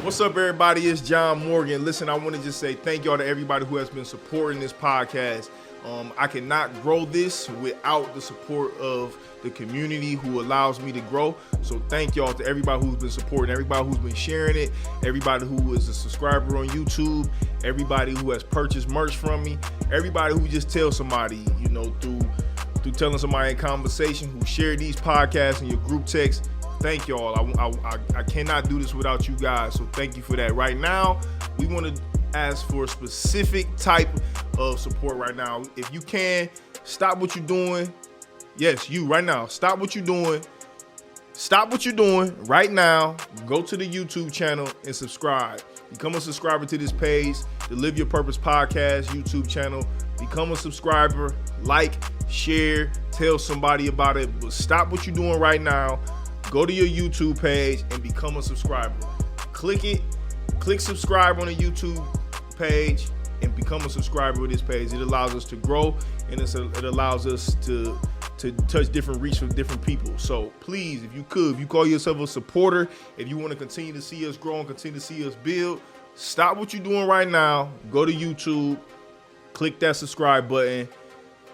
What's up, everybody? It's John Morgan. Listen, I want to just say thank y'all to everybody who has been supporting this podcast. I cannot grow this without the support of the community who allows me to grow. So thank y'all to everybody who's been supporting, everybody who's been sharing it, everybody who is a subscriber on YouTube, everybody who has purchased merch from me, everybody who just tells somebody, you know, through telling somebody in conversation, who share these podcasts in your group text. Thank y'all. I cannot do this without you guys. So thank you for that. Right now, we want to ask for a specific type of support right now. If you can, stop what you're doing. Yes, you right now. Stop what you're doing. Stop what you're doing right now. Go to the YouTube channel and subscribe. Become a subscriber to this page, the Live Your Purpose Podcast YouTube channel. Become a subscriber. Like, share, tell somebody about it. But stop what you're doing right now. Go to your YouTube page and become a subscriber. Click it. Click subscribe on the YouTube page and become a subscriber of this page. It allows us to grow, and it allows us to touch different reach with different people. So please, if you call yourself a supporter, if you want to continue to see us grow and continue to see us build, stop what you're doing right now. Go to YouTube, click that subscribe button,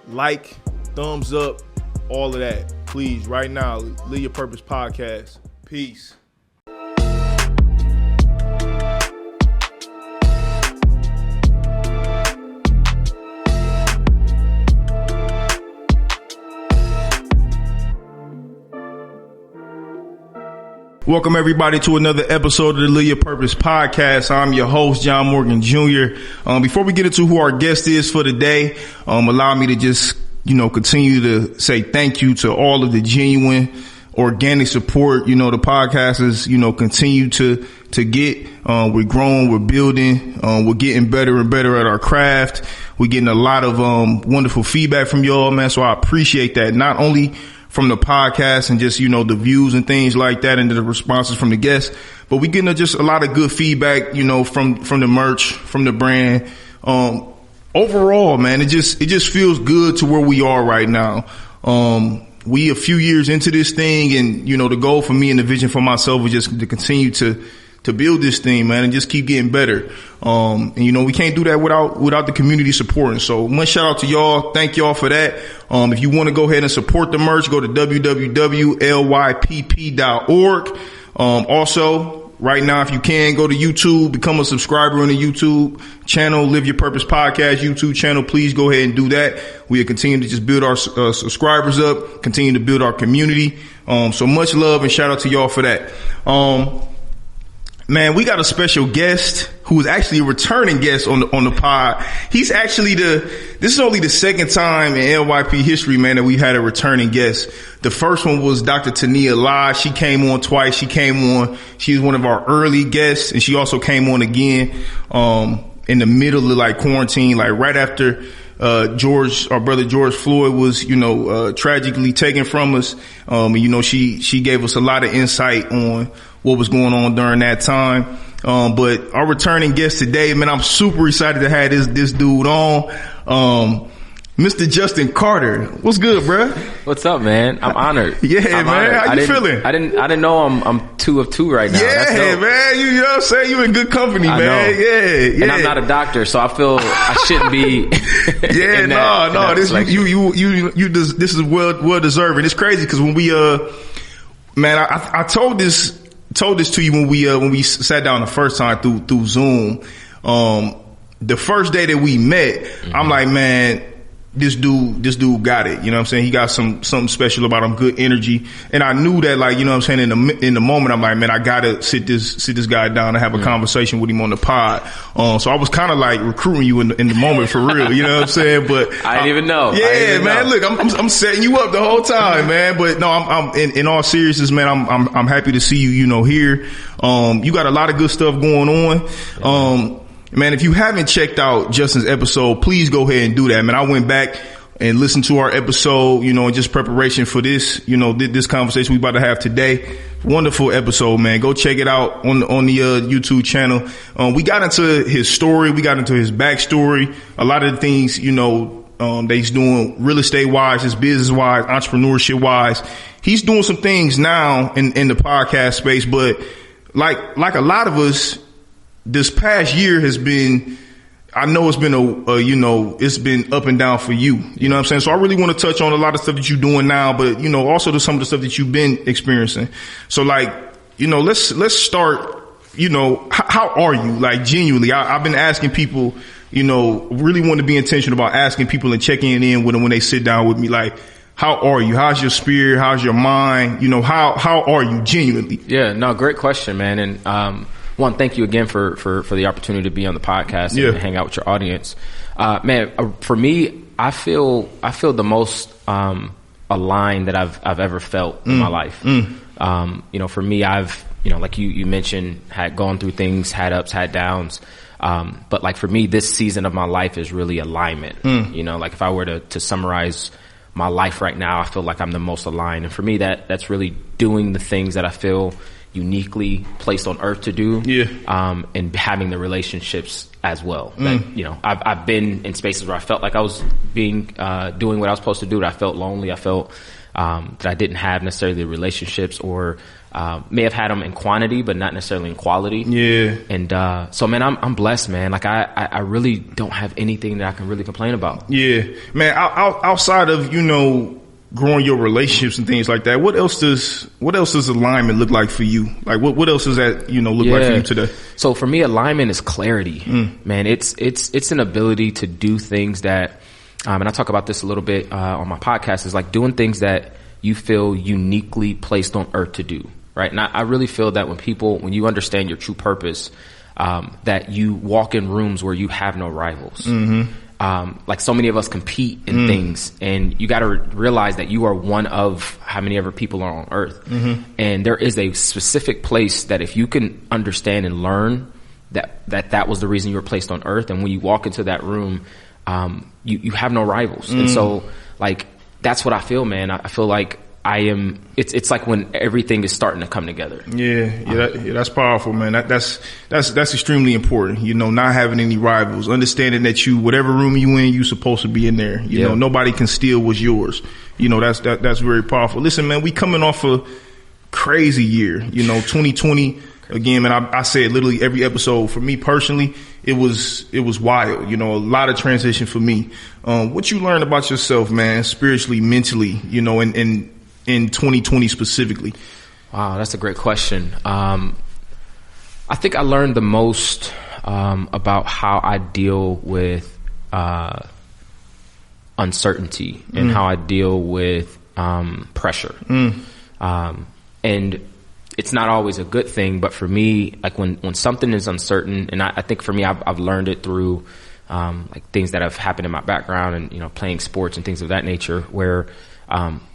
like, thumbs up, all of that. Please, right now, Live Your Purpose Podcast. Peace. Welcome, everybody, to another episode of the Live Your Purpose Podcast. I'm your host, John Morgan Jr. Before we get into who our guest is for today, allow me to just continue to say thank you to all of the genuine organic support, the podcast is, continue to get, we're growing, we're building, we're getting better and better at our craft. We're getting a lot of, wonderful feedback from y'all, man. So I appreciate that. Not only from the podcast and just, the views and things like that and the responses from the guests, but we're getting just a lot of good feedback, from the merch, from the brand, overall, man, it just feels good to where we are right now. We a few years into this thing, and the goal for me and the vision for myself was just to continue to build this thing, man, and just keep getting better. And we can't do that without the community supporting. So one shout out to y'all. Thank y'all for that. If you want to go ahead and support the merch, go to www.lypp.org. Also, right now, if you can, go to YouTube, become a subscriber on the YouTube channel, Live Your Purpose Podcast YouTube channel. Please go ahead and do that. We are continuing to just build our subscribers up, continue to build our community. So much love and shout out to y'all for that. Man, we got a special guest who is actually a returning guest on the pod. He's actually this is only the second time in LYP history, man, that we've had a returning guest. The first one was Dr. Tania Lai. She came on twice. She was one of our early guests, and she also came on again, in the middle of quarantine, right after, our brother George Floyd was, tragically taken from us. And, she gave us a lot of insight on what was going on during that time. But our returning guest today, man, I'm super excited to have this dude on. Mr. Justin Carter. What's good, bruh? What's up, man? I'm honored. Yeah, I'm man. honored. How you feeling? I didn't know I'm 2 of 2 right now. Yeah, man. You know what I'm saying? You in good company, man. Know. Yeah. And I'm not a doctor, so I feel I shouldn't be. This is well deserved. And it's crazy because when we man, I told this to you when we sat down the first time through Zoom. The first day that we met, I'm like, man, this dude got it. You know what I'm saying? He got something special about him, good energy. And I knew that, you know what I'm saying, in the moment, I'm like, man, I gotta sit this guy down and have a conversation with him on the pod. So I was kind of recruiting you in the moment for real. You know what I'm saying? But I didn't even know. Yeah, man. Look, I'm setting you up the whole time, man. But no, I'm in all seriousness, man, I'm happy to see you, here. You got a lot of good stuff going on. Man, if you haven't checked out Justin's episode, please go ahead and do that, man. I went back and listened to our episode, in just preparation for this, this conversation we about to have today. Wonderful episode, man. Go check it out on the YouTube channel. We got into his story. We got into his backstory. A lot of the things, that he's doing real estate wise, his business wise, entrepreneurship wise. He's doing some things now in the podcast space, but like a lot of us, this past year has been, I know it's been it's been up and down for you. You know what I'm saying? So I really want to touch on a lot of stuff that you're doing now, but also to some of the stuff that you've been experiencing. So like, let's start, how are you? Like genuinely, I've been asking people, really want to be intentional about asking people and checking in with them when they sit down with me. Like, how are you? How's your spirit? How's your mind? How are you genuinely? Yeah, no, great question, man. And, one, thank you again for the opportunity to be on the podcast and hang out with your audience. Man, for me, I feel the most, aligned that I've ever felt in my life. For me, I've, like you mentioned, had gone through things, had ups, had downs. But like for me, this season of my life is really alignment. Like if I were to summarize my life right now, I feel like I'm the most aligned. And for me, that's really doing the things that I feel uniquely placed on earth to do. And having the relationships as well. That, I've been in spaces where I felt like I was doing what I was supposed to do. That I felt lonely. I felt, that I didn't have necessarily the relationships, or, may have had them in quantity, but not necessarily in quality. And, so man, I'm blessed, man. Like I really don't have anything that I can really complain about. Man, outside of, growing your relationships and things like that, what else does alignment look like for you? Like what else does that, look like for you today? So for me, alignment is clarity, man. It's an ability to do things that, and I talk about this a little bit, on my podcast, is like doing things that you feel uniquely placed on earth to do. Right. And I really feel that when you understand your true purpose, that you walk in rooms where you have no rivals. Like so many of us compete in things, and you got to realize that you are one of how many ever people are on earth. And there is a specific place that if you can understand and learn that was the reason you were placed on earth. And when you walk into that room, you have no rivals. And so like, that's what I feel, man. I feel like it's like when everything is starting to come together. That's powerful, man. That's extremely important. Not having any rivals, understanding that whatever room you in, you supposed to be in there. Nobody can steal what's yours. That's very powerful. Listen, man, we coming off a crazy year. 2020 again, man. I say it literally every episode. For me personally, it was wild. A lot of transition for me. What you learned about yourself, man, spiritually, mentally, in 2020 specifically? Wow, that's a great question. I think I learned the most about how I deal with uncertainty and how I deal with pressure. And it's not always a good thing, but for me, like when something is uncertain, and I think for me, I've learned it through like things that have happened in my background and playing sports and things of that nature, where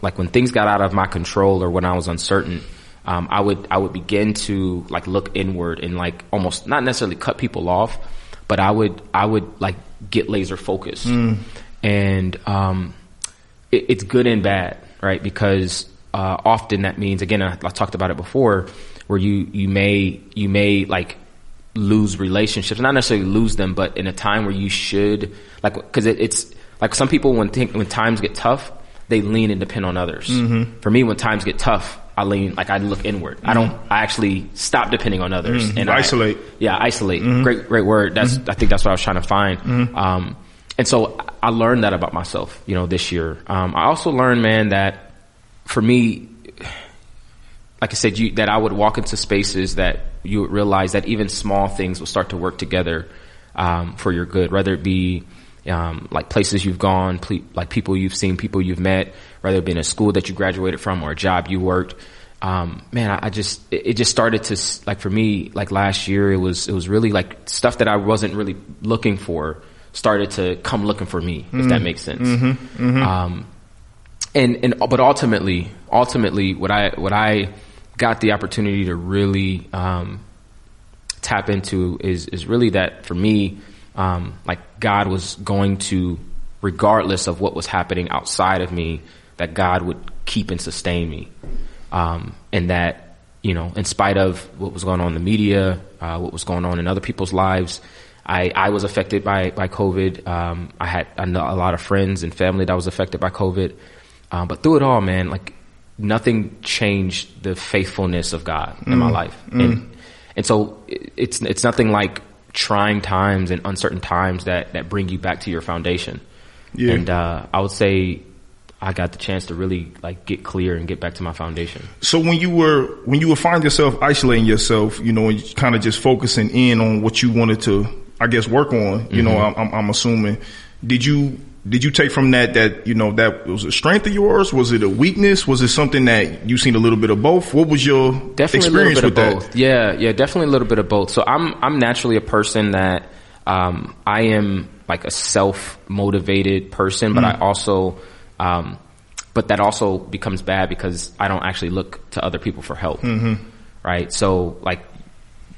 like when things got out of my control or when I was uncertain, I would begin to like look inward and like almost not necessarily cut people off, but I would like get laser focused. And it's good and bad, right? Because often that means, again, I talked about it before, where you may like lose relationships, not necessarily lose them, but in a time where you should, like, because it's like some people when times get tough, they lean and depend on others. For me, when times get tough, I look inward. I actually stop depending on others and isolate. Isolate. Great word. I think that's what I was trying to find. And so I learned that about myself, this year. I also learned, man, that for me, like I said, that I would walk into spaces that you would realize that even small things will start to work together, for your good, whether it be like places you've gone, like people you've seen, people you've met, whether it be in a school that you graduated from or a job you worked. Man, it just started to, like for me, like last year, it was really like stuff that I wasn't really looking for started to come looking for me, if that makes sense. But ultimately what I got the opportunity to really, tap into is really that for me, like God was going to, regardless of what was happening outside of me, that God would keep and sustain me. And that, in spite of what was going on in the media, what was going on in other people's lives, I was affected by COVID. I know a lot of friends and family that was affected by COVID. But through it all, man, like nothing changed the faithfulness of God in my life. And so it's nothing like trying times and uncertain times that bring you back to your foundation. Yeah. And I would say I got the chance to really like get clear and get back to my foundation. So when you would find yourself isolating yourself, you know, and kind of just focusing in on what you wanted to, I guess, work on, you know, I'm assuming, did you take from that, you know, that was a strength of yours? Was it a weakness? Was it something that you seen a little bit of both? What was your experience with that? Both. Yeah, definitely a little bit of both. So I'm naturally a person that, I am like a self-motivated person, but I also, but that also becomes bad because I don't actually look to other people for help. Right. So like,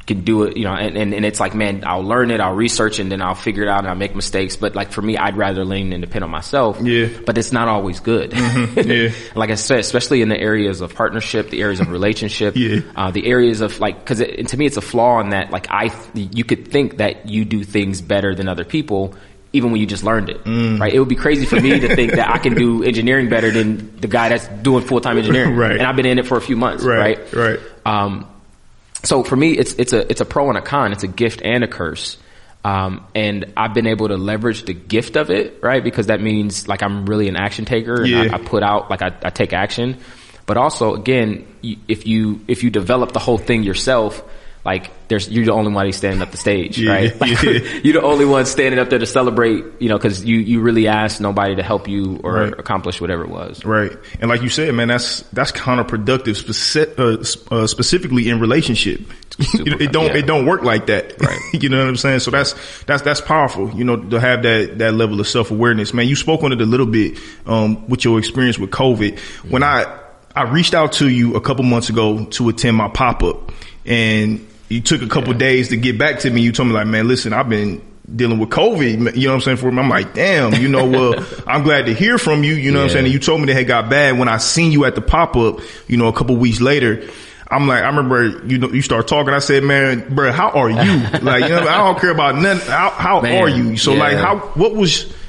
can do it, you know, and it's like, man, I'll learn it, I'll research it, and then I'll figure it out and I'll make mistakes. But like for me, I'd rather lean and depend on myself. Yeah. But it's not always good. Yeah. Like I said, especially in the areas of partnership, the areas of relationship, the areas of like, cause to me, it's a flaw in that like you could think that you do things better than other people, even when you just learned it, right? It would be crazy for me to think that I can do engineering better than the guy that's doing full-time engineering. Right. And I've been in it for a few months. Right. So for me, it's a pro and a con. It's a gift and a curse. And I've been able to leverage the gift of it, right? Because that means like I'm really an action taker and I put out, like I take action. But also, again, if you develop the whole thing yourself, like you're the only one who's standing up the stage, right? Like, you're the only one standing up there to celebrate, you know, cause you really asked nobody to help you or accomplish whatever it was. Right. And like you said, man, that's counterproductive, specifically in relationship. It don't work like that. Right. You know what I'm saying? So that's powerful, you know, to have that level of self-awareness, man. You spoke on it a little bit, with your experience with COVID. When I reached out to you a couple months ago to attend my pop-up, and you took a couple days to get back to me. You told me like, man, listen, I've been dealing with COVID, you know what I'm saying? I'm like, damn, you know, well, I'm glad to hear from you, you know what I'm saying? And you told me that it got bad when I seen you at the pop-up, you know, a couple weeks later. I'm like, I remember, you know, you start talking. I said, man, bro, how are you? Like, you know, I don't care about nothing. How are you? So like,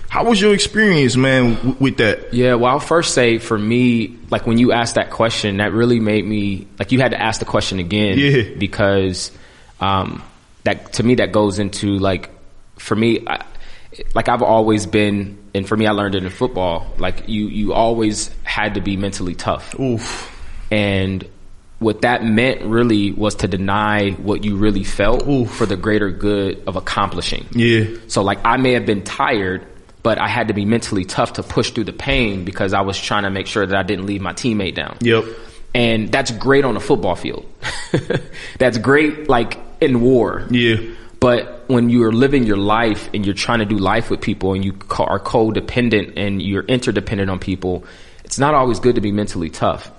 how was your experience, man, with that? Yeah, well, I'll first say for me, like when you asked that question, that really made me, like you had to ask the question again because, that to me, that goes into like, for me, I've always been, and for me, I learned it in football, like you always had to be mentally tough. Oof. And what that meant really was to deny what you really felt for the greater good of accomplishing. Yeah. So like I may have been tired, but I had to be mentally tough to push through the pain because I was trying to make sure that I didn't leave my teammate down. Yep. And that's great on a football field. That's great like in war. Yeah. But when you are living your life and you're trying to do life with people and you are codependent and you're interdependent on people, it's not always good to be mentally tough.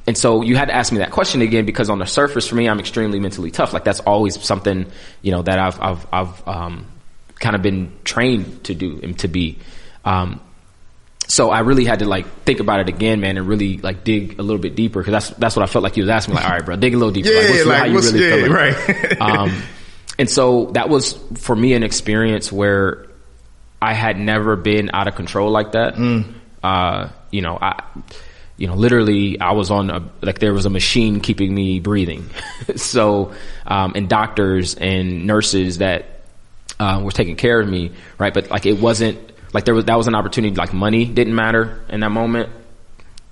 And so you had to ask me that question again because on the surface for me, I'm extremely mentally tough. Like that's always something, you know, that I've kind of been trained to do and to be. So I really had to like think about it again, man, and really like dig a little bit deeper because that's what I felt like you was asking me. Like, all right, bro, dig a little deeper. How you really feel like. Right. And so that was for me an experience where I had never been out of control like that. Literally I was on there was a machine keeping me breathing. So, and doctors and nurses that, were taking care of me. Right. But like, it wasn't like that was an opportunity. Like money didn't matter in that moment.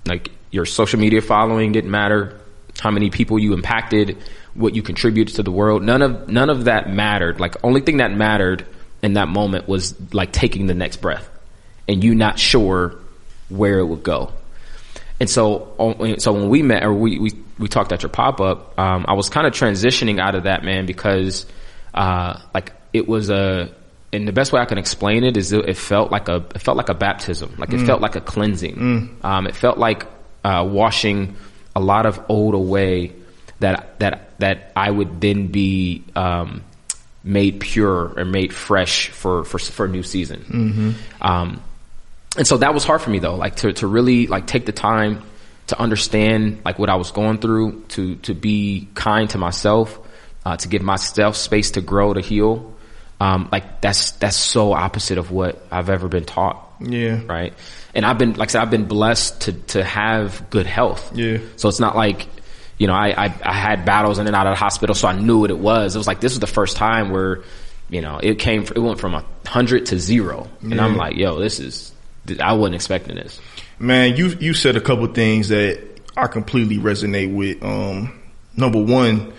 Like your social media following didn't matter. How many people you impacted, what you contributed to the world. None of that mattered. Like only thing that mattered in that moment was like taking the next breath and you not sure where it would go. And so when we met or we talked at your pop-up, I was kind of transitioning out of that, man, because, like it was and the best way I can explain it is it felt like a baptism. Like it felt like a cleansing. It felt like, washing a lot of old away that I would then be, made pure or made fresh for a new season. And so that was hard for me though, like to really like take the time to understand like what I was going through, to be kind to myself, to give myself space to grow, to heal. Like that's so opposite of what I've ever been taught. Yeah. Right. And I've been, like I said, I've been blessed to have good health. Yeah. So it's not like, you know, I had battles in and out of the hospital, so I knew what it was. It was like, this was the first time where, you know, it went from 100 to 0. And I'm like, yo, I wasn't expecting this. Man, you said a couple things that I completely resonate with. Number one,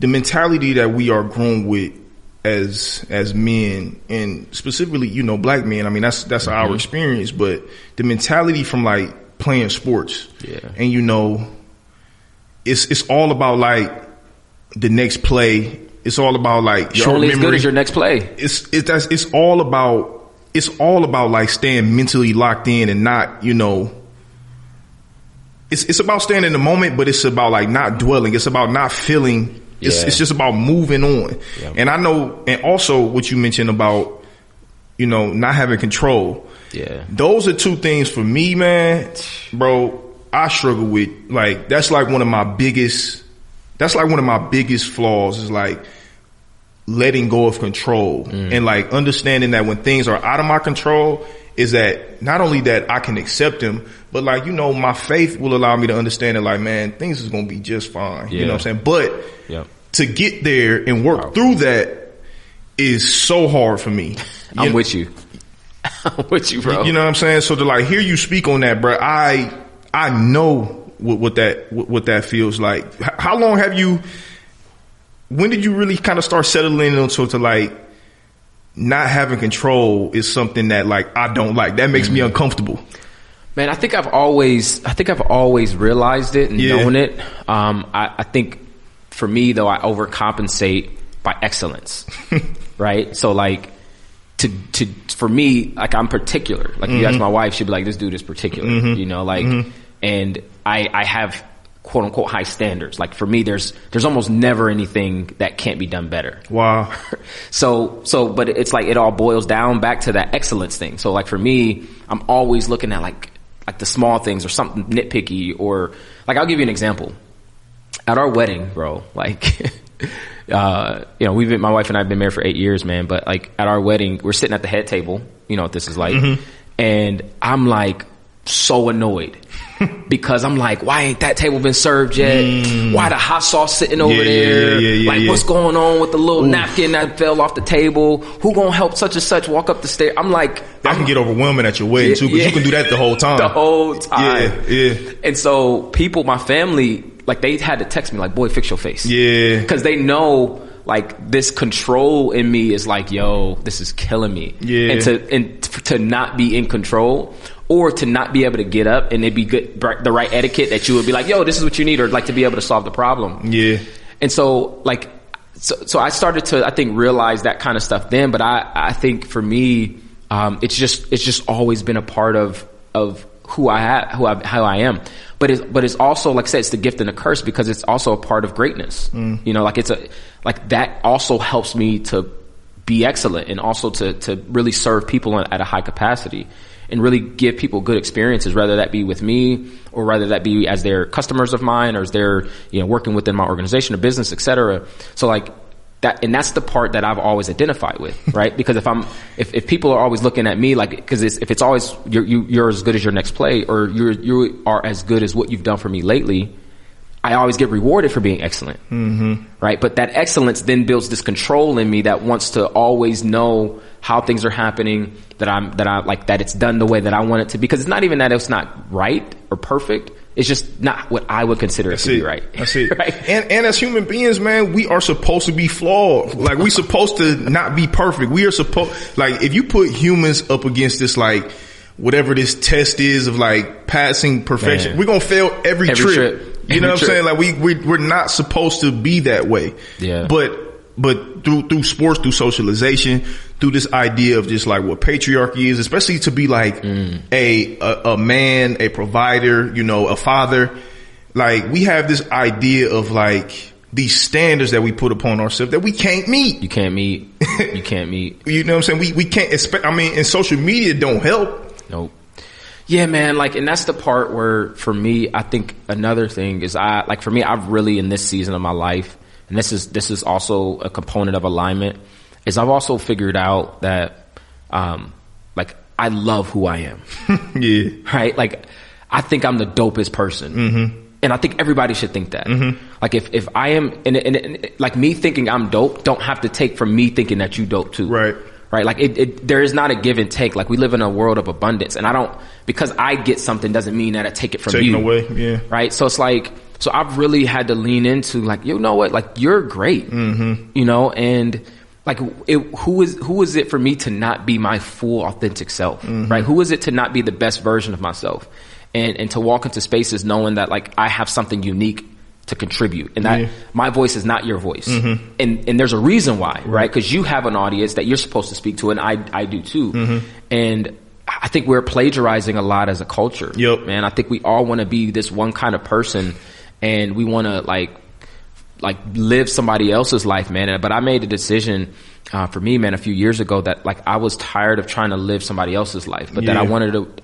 the mentality that we are grown with as men, and specifically, you know, black men. I mean, that's our experience, but the mentality from like playing sports, and you know, it's all about like the next play. It's all about like you're only as good as your next play. It's all about like staying mentally locked in and not, you know. It's about staying in the moment, but it's about like not dwelling. It's about not feeling. It's just about moving on. Yep. And I know, and also what you mentioned about, you know, not having control. Yeah. Those are two things for me, man, bro. I struggle with, like, that's like one of my biggest flaws is like letting go of control and like understanding that when things are out of my control is that not only that I can accept them, but like, you know, my faith will allow me to understand that like, man, things is going to be just fine. You know what I'm saying? But to get there and work through that is so hard for me. I'm with you. I'm with you, bro. You know what I'm saying? So to like hear you speak on that, bro, I know what that feels like. How long when did you really kind of start settling into to like not having control is something that like I don't like. That makes me uncomfortable. Man, I think I've always realized it and known it. I think for me though, I overcompensate by excellence. Right? So like for me, like I'm particular. Like if you ask my wife, she'd be like, this dude is particular, you know, like, and I have quote unquote high standards. Like for me, there's almost never anything that can't be done better. Wow. So, but it's like it all boils down back to that excellence thing. So like for me, I'm always looking at like the small things or something nitpicky, or like, I'll give you an example. At our wedding, bro, like, you know, my wife and I have been married for 8 years, man. But like at our wedding, we're sitting at the head table. You know what this is like. And I'm like so annoyed because I'm like, why ain't that table been served yet? Why the hot sauce sitting over there? What's going on with the little napkin that fell off the table? Who gonna help such and such walk up the stairs? I'm like, that can get overwhelming at your wedding too, because you can do that the whole time. The whole time. Yeah. And so people, my family, like they had to text me like, boy, fix your face. Yeah. Cause they know like this control in me is like, yo, this is killing me. Yeah. And to not be in control, or to not be able to get up and it'd be good, the right etiquette that you would be like, yo, this is what you need, or like to be able to solve the problem. Yeah. And so like, so I started to, I think, realize that kind of stuff then, but I think for me, it's just always been a part of how I am. But it's also, like I said, it's the gift and the curse, because it's also a part of greatness. You know, like like that also helps me to be excellent and also to really serve people at a high capacity and really give people good experiences, whether that be with me or whether that be as their customers of mine or as they're, you know, working within my organization or business, et cetera. So like that, and that's the part that I've always identified with, right? Because if people are always looking at me like, because if it's always you're as good as your next play, or you are as good as what you've done for me lately, I always get rewarded for being excellent. Right? But that excellence then builds this control in me that wants to always know how things are happening, that it's done the way that I want it to be. Because it's not even that it's not right or perfect. It's just not what I would consider it to be right. That's it. Right? And as human beings, man, we are supposed to be flawed. Like, we're supposed to not be perfect. We are supposed, like, if you put humans up against this, like, whatever this test is of like passing perfection, man, we're going to fail every trip. You know what I'm saying? Like we're not supposed to be that way. Yeah. But through sports, through socialization, through this idea of just like what patriarchy is, especially to be like a man, a provider, you know, a father, like we have this idea of like these standards that we put upon ourselves that we can't meet. You can't meet. You can't meet. You know what I'm saying? We can't expect, I mean, and social media don't help. Nope. Yeah, man. Like, and that's the part where for me, I think another thing is for me, I've really in this season of my life, and this is also a component of alignment, is I've also figured out that, like, I love who I am. Yeah. Right? Like, I think I'm the dopest person. And I think everybody should think that. Like if I am, and like me thinking I'm dope don't have to take from me thinking that you dope too. Right. Like there is not a give and take. Like we live in a world of abundance, and because I get something doesn't mean that I take it from you. Taking away. Yeah. Right. So it's like, so I've really had to lean into like, you know what, like you're great, you know, and like who is it for me to not be my full authentic self, right? Who is it to not be the best version of myself, and to walk into spaces knowing that like I have something unique to contribute, and that my voice is not your voice, and there's a reason why, right? Because you have an audience that you're supposed to speak to, and I do too, and I think we're plagiarizing a lot as a culture. Man, I think we all want to be this one kind of person, and we want to like live somebody else's life, man. But I made a decision for me, man, a few years ago that like I was tired of trying to live somebody else's life, but that I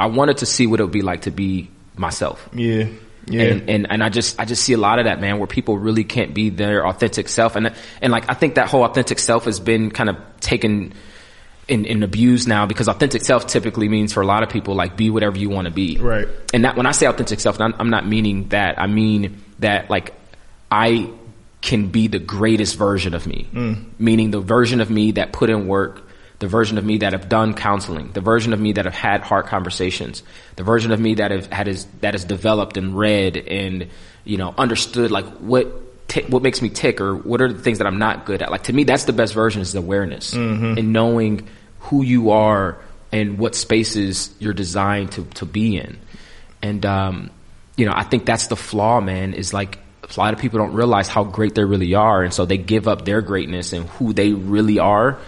wanted to see what it would be like to be myself. Yeah. And I just see a lot of that, man, where people really can't be their authentic self. And like, I think that whole authentic self has been kind of taken and abused now, because authentic self typically means for a lot of people, like, be whatever you want to be. Right. And that when I say authentic self, I'm not meaning that. I mean that like I can be the greatest version of me, meaning the version of me that put in work, the version of me that have done counseling, the version of me that have had hard conversations, the version of me that has developed and read and, you know, understood like what makes me tick, or what are the things that I'm not good at. Like, to me, that's the best version, is the awareness and knowing who you are and what spaces you're designed to be in. And, you know, I think that's the flaw, man, is like a lot of people don't realize how great they really are. And so they give up their greatness and who they really are,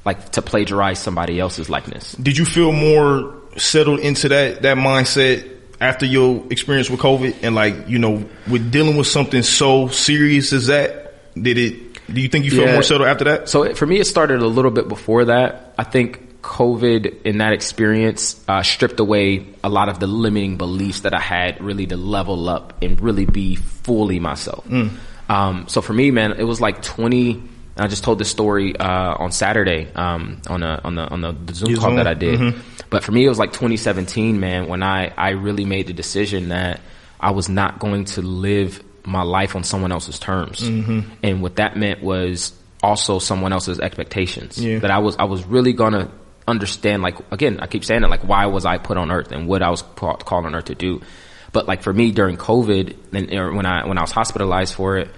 like, to plagiarize somebody else's likeness. Did you feel more settled into that mindset after your experience with COVID, and like, you know, with dealing with something so serious as that? Do you think you feel more settled after that? So for me, it started a little bit before that. I think COVID in that experience stripped away a lot of the limiting beliefs that I had, really to level up and really be fully myself. So for me, man, it was like 20. I just told this story on Saturday on the Zoom call that I did. But for me, it was like 2017, man, when I really made the decision that I was not going to live my life on someone else's terms. And what that meant was also someone else's expectations. That I was really gonna understand, like, again, I keep saying it, like, why was I put on earth and what I was called on earth to do. But like for me during COVID, and when I was hospitalized for it,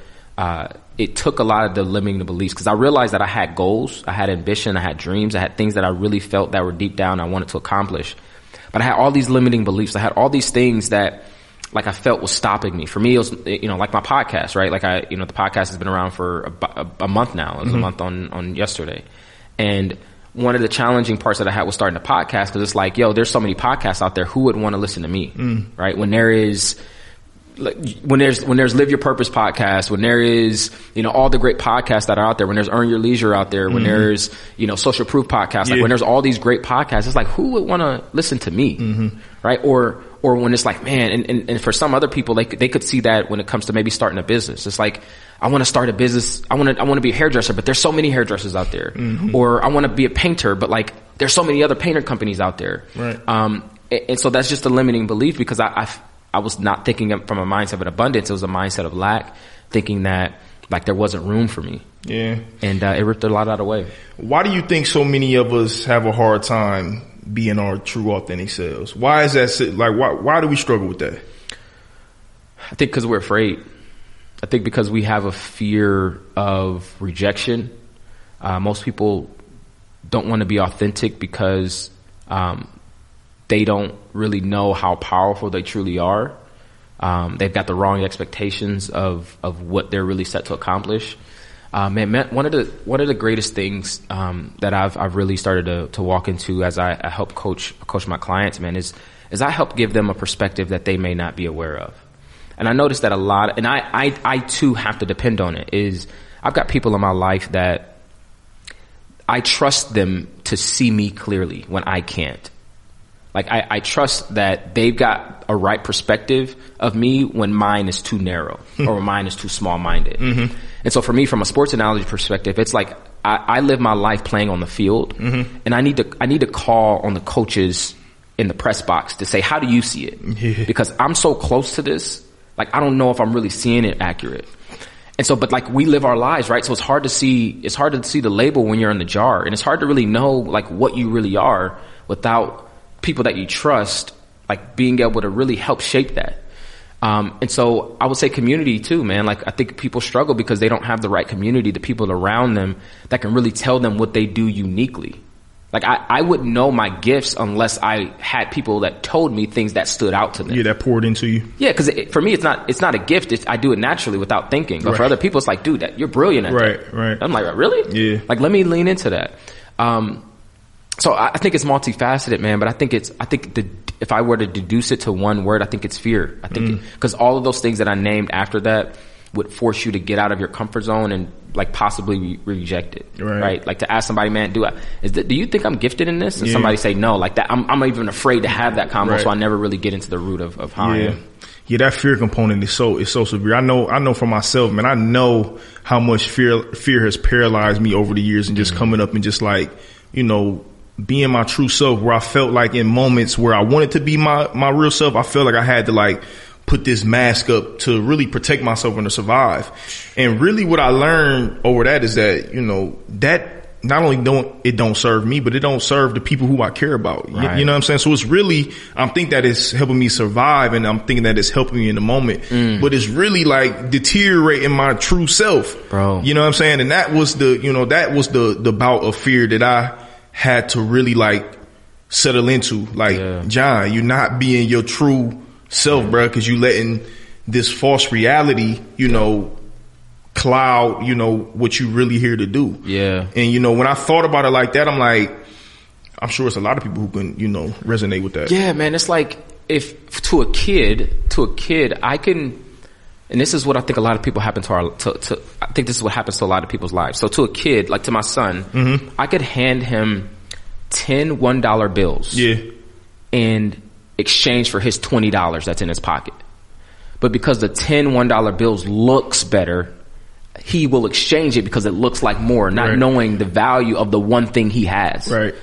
it took a lot of the limiting beliefs, because I realized that I had goals, I had ambition, I had dreams, I had things that I really felt that were deep down I wanted to accomplish. But I had all these limiting beliefs. I had all these things that, like, I felt was stopping me. For me, it was, you know, like my podcast, right? Like the podcast has been around for a month now. It was a month on yesterday. And one of the challenging parts that I had was starting a podcast, because it's like, yo, there's so many podcasts out there. Who would want to listen to me? Right? When there's Live Your Purpose podcast, when there is, you know, all the great podcasts that are out there, when there's Earn Your Leisure out there, when there's, you know, Social Proof podcast, like when there's all these great podcasts, it's like, who would want to listen to me? Right? Or when it's like, man, and for some other people, they could see that when it comes to maybe starting a business. It's like, I want to start a business. I want to be a hairdresser, but there's so many hairdressers out there. Or I want to be a painter, but like, there's so many other painter companies out there. Right. And so that's just a limiting belief, because I was not thinking from a mindset of abundance. It was a mindset of lack, thinking that like there wasn't room for me. Yeah. And it ripped a lot out of the way. Why do you think so many of us have a hard time being our true authentic selves? Why is that? Like, why do we struggle with that? I think because we're afraid. I think because we have a fear of rejection. Most people don't want to be authentic because they don't really know how powerful they truly are. They've got the wrong expectations of what they're really set to accomplish. Man, one of the greatest things that I've really started to walk into as I help coach my clients, man, is I help give them a perspective that they may not be aware of. And I noticed that a lot, and I too have to depend on it, is I've got people in my life that I trust them to see me clearly when I can't. Like, I trust that they've got a right perspective of me when mine is too narrow or when mine is too small-minded. And so for me, from a sports analogy perspective, it's like I live my life playing on the field, and I need to call on the coaches in the press box to say, how do you see it? Because I'm so close to this like, I don't know if I'm really seeing it accurate. And so, but like, we live our lives, right? So it's hard to see the label when you're in the jar, and it's hard to really know like what you really are without people that you trust, like being able to really help shape that. And so I would say community too, man. Like, I think people struggle because they don't have the right community, the people around them that can really tell them what they do uniquely. Like, I wouldn't know my gifts unless I had people that told me things that stood out to them. Yeah, that poured into you. Yeah, because for me, it's not a gift. I do it naturally without thinking. But for other people, it's like, dude, you're brilliant at that. Right. I'm like, really? Yeah. Like, let me lean into that. So I think it's multifaceted, man. But I think if I were to deduce it to one word, I think it's fear. I think because all of those things that I named after that would force you to get out of your comfort zone and like possibly reject it, right? Like, to ask somebody, man, do you think I'm gifted in this? And somebody say no, like that. I'm even afraid to have that convo, so I never really get into the root of how I am. Yeah, that fear component is so severe. I know for myself, man. I know how much fear has paralyzed me over the years, and just coming up and just like, you know, being my true self, where I felt like in moments where I wanted to be my real self, I felt like I had to like put this mask up to really protect myself and to survive. And really what I learned over that is that, you know, that not only don't serve me, but it don't serve the people who I care about. You know what I'm saying? So it's really, I'm thinking that it's helping me survive, and I'm thinking that it's helping me in the moment, but it's really like deteriorating my true self, bro. You know what I'm saying? And that was the bout of fear that I had to really like settle into. Like, John, you're not being your true self, bro, because you letting this false reality, you know, cloud, you know, what you really here to do. Yeah. And, you know, when I thought about it like that, I'm like, I'm sure it's a lot of people who can, you know, resonate with that. Yeah, man. It's like, if to a kid, I can, and this is what I think a lot of people happen to I think this is what happens to a lot of people's lives. So to a kid, like to my son, I could hand him 10 $1 bills. Yeah. And exchange for his $20 that's in his pocket. But because the 10 $1 bills looks better, he will exchange it because it looks like more, not knowing the value of the one thing he has. Right.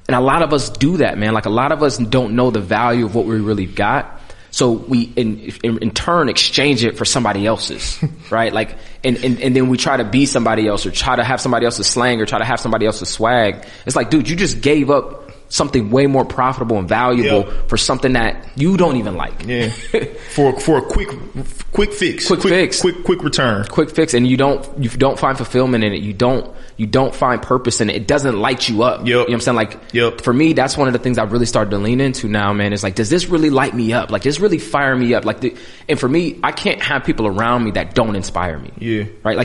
And a lot of us do that, man. Like, a lot of us don't know the value of what we really got. So we in turn exchange it for somebody else's, right? Like, and then we try to be somebody else, or try to have somebody else's slang, or try to have somebody else's swag. It's like, dude, you just gave up something way more profitable and valuable for something that you don't even like. Yeah. for a quick fix. Quick return. Quick fix. And you don't find fulfillment in it. You don't find purpose in it. It doesn't light you up. You know what I'm saying? Like, for me, that's one of the things I've really started to lean into now, man. Is like, does this really light me up? Like, does this really fire me up? Like, and for me, I can't have people around me that don't inspire me. Yeah. Right?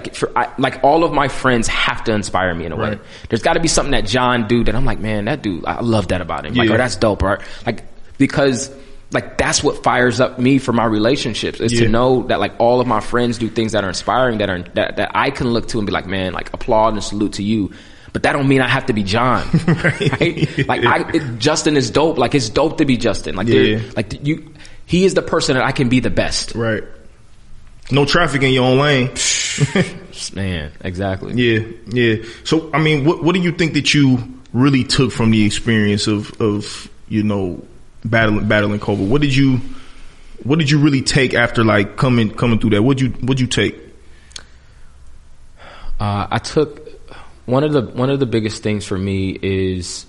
Like, all of my friends have to inspire me in a way. There's got to be something that John do that I'm like, man, that dude, I love that about him. Like, oh, that's dope, right? Like, because like, that's what fires up me for my relationships, is to know that like all of my friends do things that are inspiring, that I can look to and be like, man, like, applaud and salute to you. But that don't mean I have to be John, right? Like, Justin is dope. Like, it's dope to be Justin. Like, he is the person that I can be the best. Right. No traffic in your own lane. Man, exactly. Yeah. So, I mean, what do you think that you really took from the experience of you know, battling COVID? What did you really take after like coming through that? What'd you take? I took one of the biggest things for me is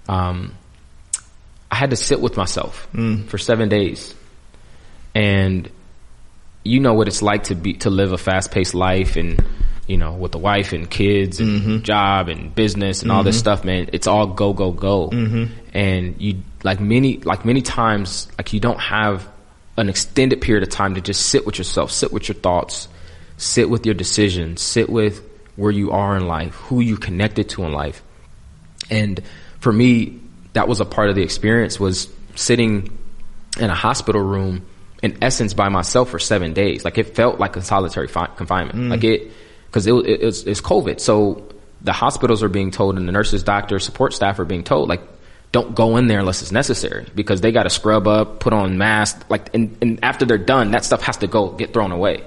I had to sit with myself for 7 days. And you know what it's like to live a fast-paced life, and you know, with the wife and kids and job and business and all this stuff, man, it's all go, go, go. And you, like many times, like, you don't have an extended period of time to just sit with yourself, sit with your thoughts, sit with your decisions, sit with where you are in life, who you're connected to in life. And for me, that was a part of the experience, was sitting in a hospital room, in essence, by myself for 7 days. Like, it felt like a solitary confinement. Like, because it's COVID. So the hospitals are being told, and the nurses, doctors, support staff are being told, like, don't go in there unless it's necessary, because they got to scrub up, put on masks, like, and after they're done, that stuff has to get thrown away.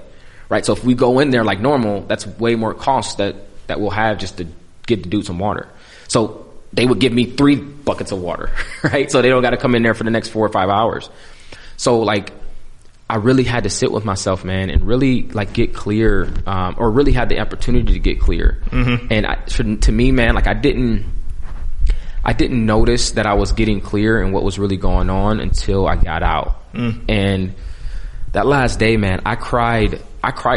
Right. So if we go in there like normal, that's way more cost that we'll have just to get the dude some water. So they would give me 3 buckets of water, right? So they don't got to come in there for the next 4 or 5 hours. So like, I really had to sit with myself, man, and really like get clear, or really had the opportunity to get clear. Mm-hmm. And to me, man, like I didn't notice that I was getting clear and what was really going on until I got out. And that last day, man, I cried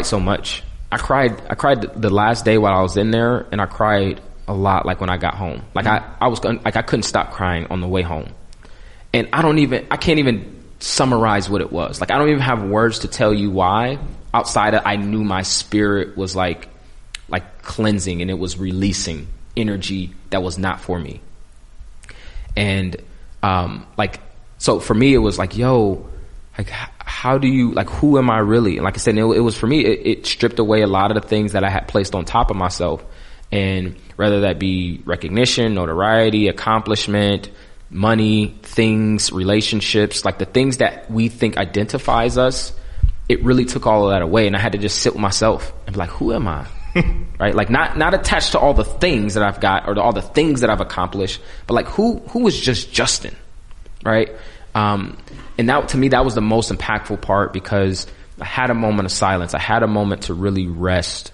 so much. I cried the last day while I was in there, and I cried a lot like when I got home. Like I couldn't stop crying on the way home. And I can't even summarize what it was. Like I don't even have words to tell you why, outside of I knew my spirit was like cleansing, and it was releasing energy that was not for me. And so for me it was like, yo, like how do you, like, who am I really? And like I said, it was for me, it stripped away a lot of the things that I had placed on top of myself. And whether that be recognition, notoriety, accomplishment, money, things, relationships, like the things that we think identifies us, it really took all of that away. And I had to just sit with myself and be like, who am I? Right? Like not attached to all the things that I've got or all the things that I've accomplished, but like who was just Justin? Right? And that, to me, that was the most impactful part, because I had a moment of silence. I had a moment to really rest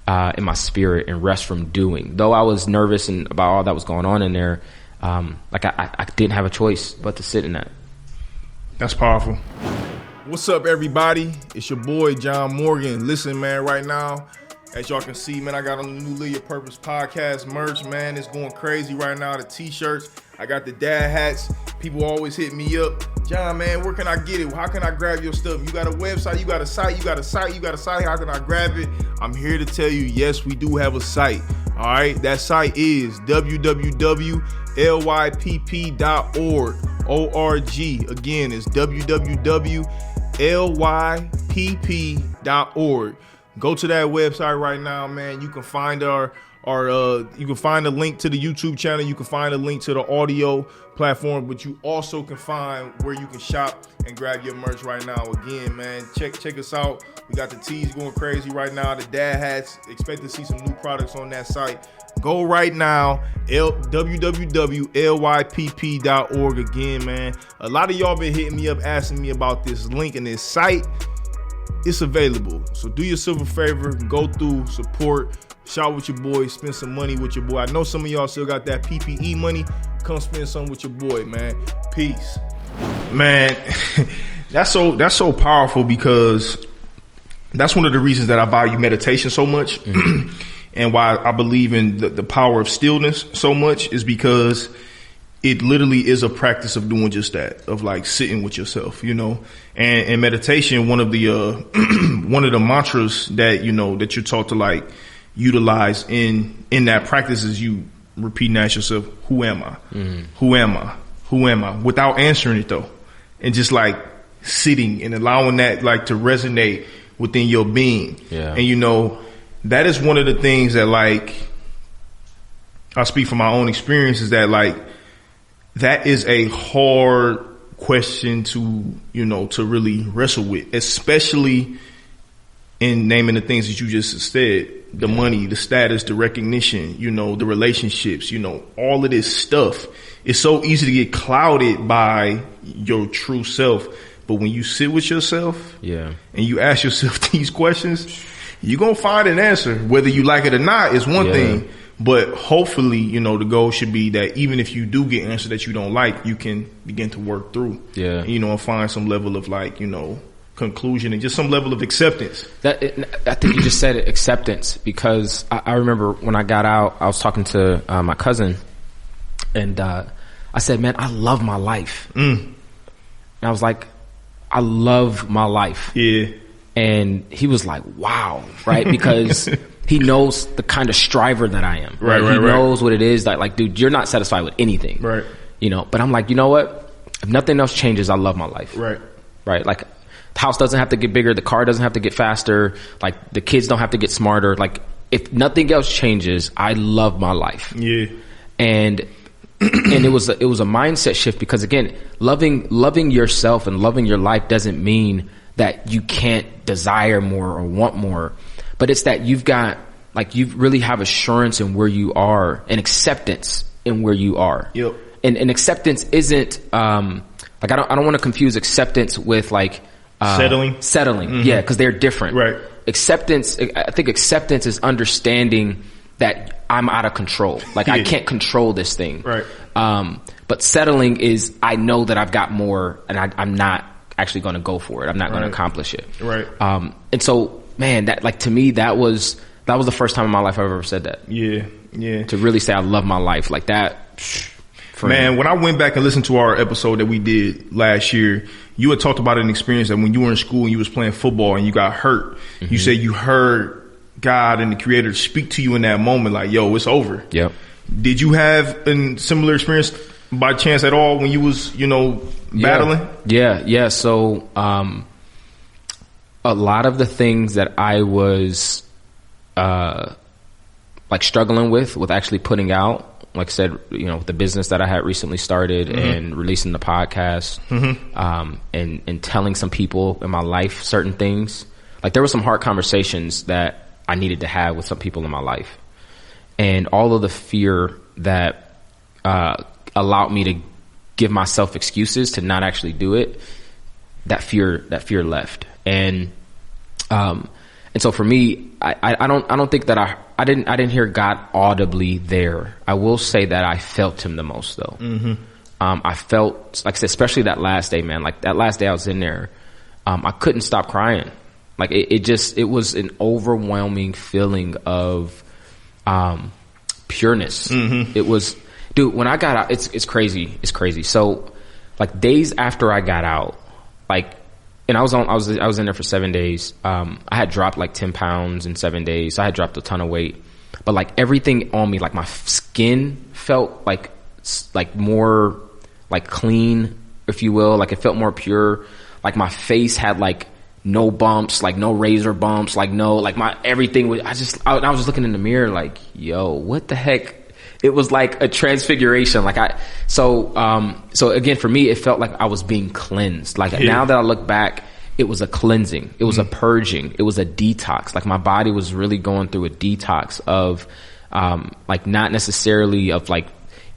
in my spirit and rest from doing. Though I was nervous and about all that was going on in there, like I didn't have a choice but to sit in that. That's powerful. What's up, everybody? It's your boy, John Morgan. Listen, man, right now, as y'all can see, man, I got on the new Live Your Purpose podcast merch, man. It's going crazy right now. The t-shirts, I got the dad hats. People always hit me up. John, man, where can I get it? How can I grab your stuff? You got a website, you got a site, how can I grab it? I'm here to tell you, yes, we do have a site. All right, that site is www.lypp.org. O-R-G. Again, it's www.lypp.org. Go to that website right now, man. You can find you can find a link to the YouTube channel. You can find a link to the audio platform, but you also can find where you can shop and grab your merch right now. Again, man, check us out. We got the tees going crazy right now. The dad hats. Expect to see some new products on that site. Go right now, www.lypp.org. Again, man, a lot of y'all been hitting me up asking me about this link and this site. It's available. So do yourself a favor, go through, support, shop with your boy, spend some money with your boy. I know some of y'all still got that PPE money. Come spend some with your boy, man. Peace. Man, that's so powerful, because that's one of the reasons that I value meditation so much. Mm-hmm. And why I believe in the power of stillness so much is because it literally is a practice of doing just that, of like sitting with yourself, you know. And meditation, one of the one of the mantras that, you know, that you're taught to like utilize in that practice is you repeating that yourself, who am I? Mm-hmm. Who am I? Who am I? Without answering it though. And just like sitting and allowing that like to resonate within your being. Yeah. And you know, that is one of the things that, like, I speak from my own experience, is that like that is a hard question to, you know, to really wrestle with, especially in naming the things that you just said, the money, the status, the recognition, you know, the relationships, you know, all of this stuff. It's so easy to get clouded by your true self. But when you sit with yourself, and you ask yourself these questions, you're going to find an answer. Whether you like it or not is one thing. But hopefully, you know, the goal should be that even if you do get an answer that you don't like, you can begin to work through. Yeah. You know, and find some level of like, you know, conclusion and just some level of acceptance. I think you just said it, acceptance, because I remember when I got out, I was talking to my cousin, and I said, man, I love my life. And I was like, I love my life. Yeah. And he was like, wow, right? Because he knows the kind of striver that I am. Right. He knows what it is that, like, dude, you're not satisfied with anything. Right. You know, but I'm like, you know what? If nothing else changes, I love my life. Right. Right. Like, the house doesn't have to get bigger. The car doesn't have to get faster. Like, the kids don't have to get smarter. Like, if nothing else changes, I love my life. Yeah. And it was a mindset shift, because again, loving yourself and loving your life doesn't mean that you can't desire more or want more, but it's that you've got, like, you really have assurance in where you are and acceptance in where you are. Yep. And acceptance isn't, like, I don't want to confuse acceptance with like Settling. Mm-hmm. Yeah. Cause they're different. Right. Acceptance. I think acceptance is understanding that I'm out of control. Like I can't control this thing. Right. But settling is, I know that I've got more and I'm not actually going to go for it. I'm not going to accomplish it. Right. And so, man, that like to me, that was the first time in my life I've ever said that. Yeah. Yeah. To really say I love my life like that. Man, when I went back and listened to our episode that we did last year, you had talked about an experience that when you were in school and you was playing football and you got hurt, you said you heard God and the Creator speak to you in that moment, like, yo, it's over. Yep. Did you have a similar experience by chance at all when you was, battling? Yeah. So, a lot of the things that I was, like struggling with actually putting out, like I said, the business that I had recently started and releasing the podcast, and telling some people in my life certain things. Like there were some hard conversations that I needed to have with some people in my life, and all of the fear that allowed me to give myself excuses to not actually do it. That fear left, and so for me, I don't think that I didn't hear God audibly there. I will say that I felt Him the most though. I felt, like I said, especially that last day, man. Like that last day I was in there, I couldn't stop crying. Like it was an overwhelming feeling of pureness. It was, dude, when I got out, it's crazy. It's crazy. So like days after I got out, like, and I was in there for 7 days. I had dropped like 10 pounds in 7 days. So I had dropped a ton of weight, but like everything on me, like my skin felt like more like clean, if you will. Like it felt more pure. Like my face had like no bumps, like no razor bumps, like my everything was, I was just looking in the mirror like, yo, what the heck? It was like a transfiguration. So again, for me, it felt like I was being cleansed. Like now that I look back, it was a cleansing. It was a purging. It was a detox. Like my body was really going through a detox of, like not necessarily of like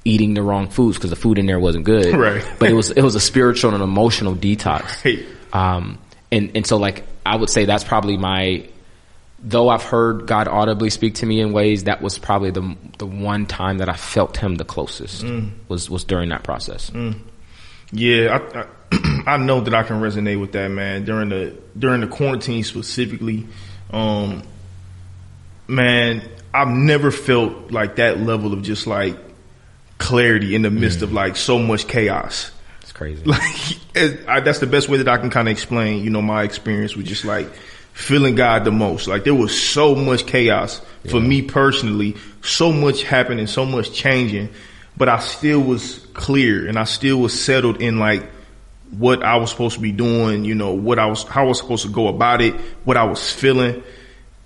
eating the wrong foods because the food in there wasn't good. Right. But it was a spiritual and emotional detox. Right. And so like, I would say that's probably though I've heard God audibly speak to me in ways, that was probably the one time that I felt Him the closest was during that process. Yeah. I know that I can resonate with that, man. During the quarantine specifically, man, I've never felt like that level of just like clarity in the midst of like so much chaos. Crazy. Like that's the best way that I can kind of explain, my experience with just like feeling God the most. Like there was so much chaos for me personally, so much happening, so much changing, but I still was clear and I still was settled in like what I was supposed to be doing, how I was supposed to go about it, what I was feeling.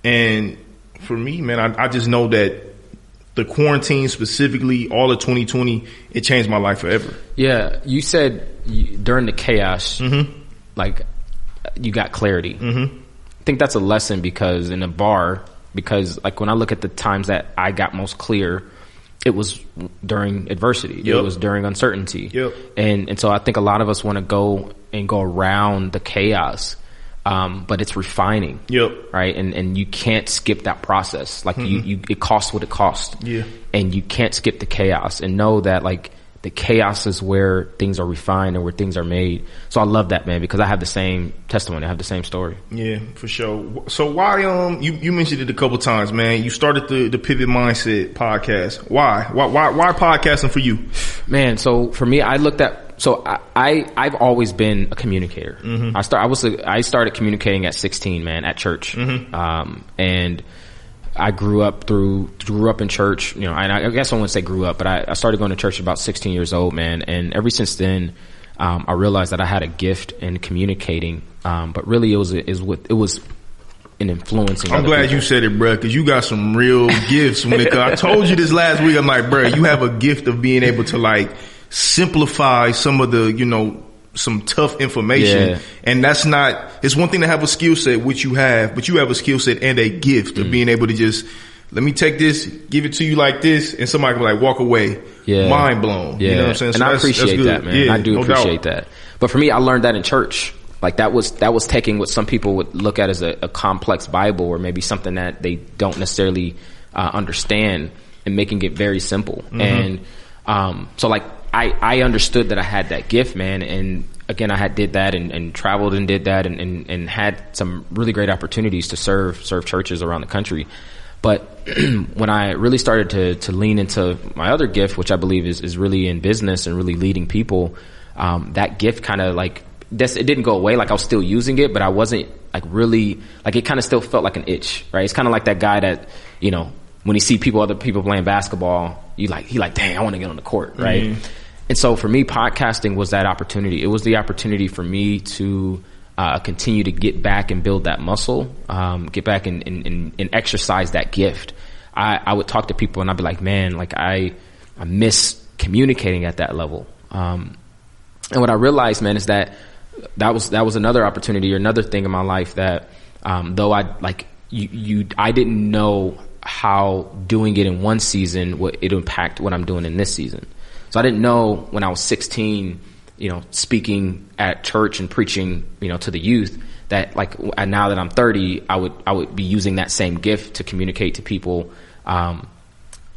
And for me, man, I just know that the quarantine specifically, all of 2020, it changed my life forever. Yeah. You said during the chaos, like you got clarity. I think that's a lesson because in a bar, because like when I look at the times that I got most clear, it was during adversity. It was during uncertainty. And so I think a lot of us want to go around the chaos. But it's refining. Right. And you can't skip that process. Like it costs what it costs. And you can't skip the chaos and know that like the chaos is where things are refined and where things are made. So I love that, man, because I have the same testimony. I have the same story. Yeah, for sure. So why, you mentioned it a couple times, man. You started the Pivot Mindset podcast. Why podcasting for you? Man. So for me, I've always been a communicator. I started communicating at 16, man, at church. And I grew up in church, and I guess I wouldn't say grew up, but I started going to church at about 16 years old, man. And ever since then, I realized that I had a gift in communicating. But really it was an influencing. I'm glad you said it, bro, because you got some real gifts when it comes. I told you this last week. I'm like, bro, you have a gift of being able to like simplify some of the, some tough information. And it's one thing to have a skill set, which you have, but you have a skill set and a gift of being able to just, let me take this, give it to you like this, and somebody can like walk away mind blown. You know what I'm saying? And I appreciate that, man. I do appreciate that. But for me, I learned that in church. Like that was taking what some people would look at as a complex Bible, or maybe something that they don't necessarily understand, and making it very simple. And so like I understood that I had that gift, man. And again, I did that and traveled and did that and had some really great opportunities to serve churches around the country. But when I really started to lean into my other gift, which I believe is really in business and really leading people, that gift kind of like, it didn't go away. Like I was still using it, but I wasn't like really, like it kind of still felt like an itch, right? It's kind of like that guy that, you know, when you see other people playing basketball, he like, dang, I want to get on the court, right? And so for me, podcasting was that opportunity. It was the opportunity for me to continue to get back and build that muscle, get back and exercise that gift. I would talk to people and I'd be like, man, like I miss communicating at that level. And what I realized, man, is that was another opportunity or another thing in my life that, though I didn't know how doing it in one season would it impact what I'm doing in this season. So I didn't know when I was 16, you know, speaking at church and preaching, you know, to the youth, that like now that I'm 30, I would be using that same gift to communicate to people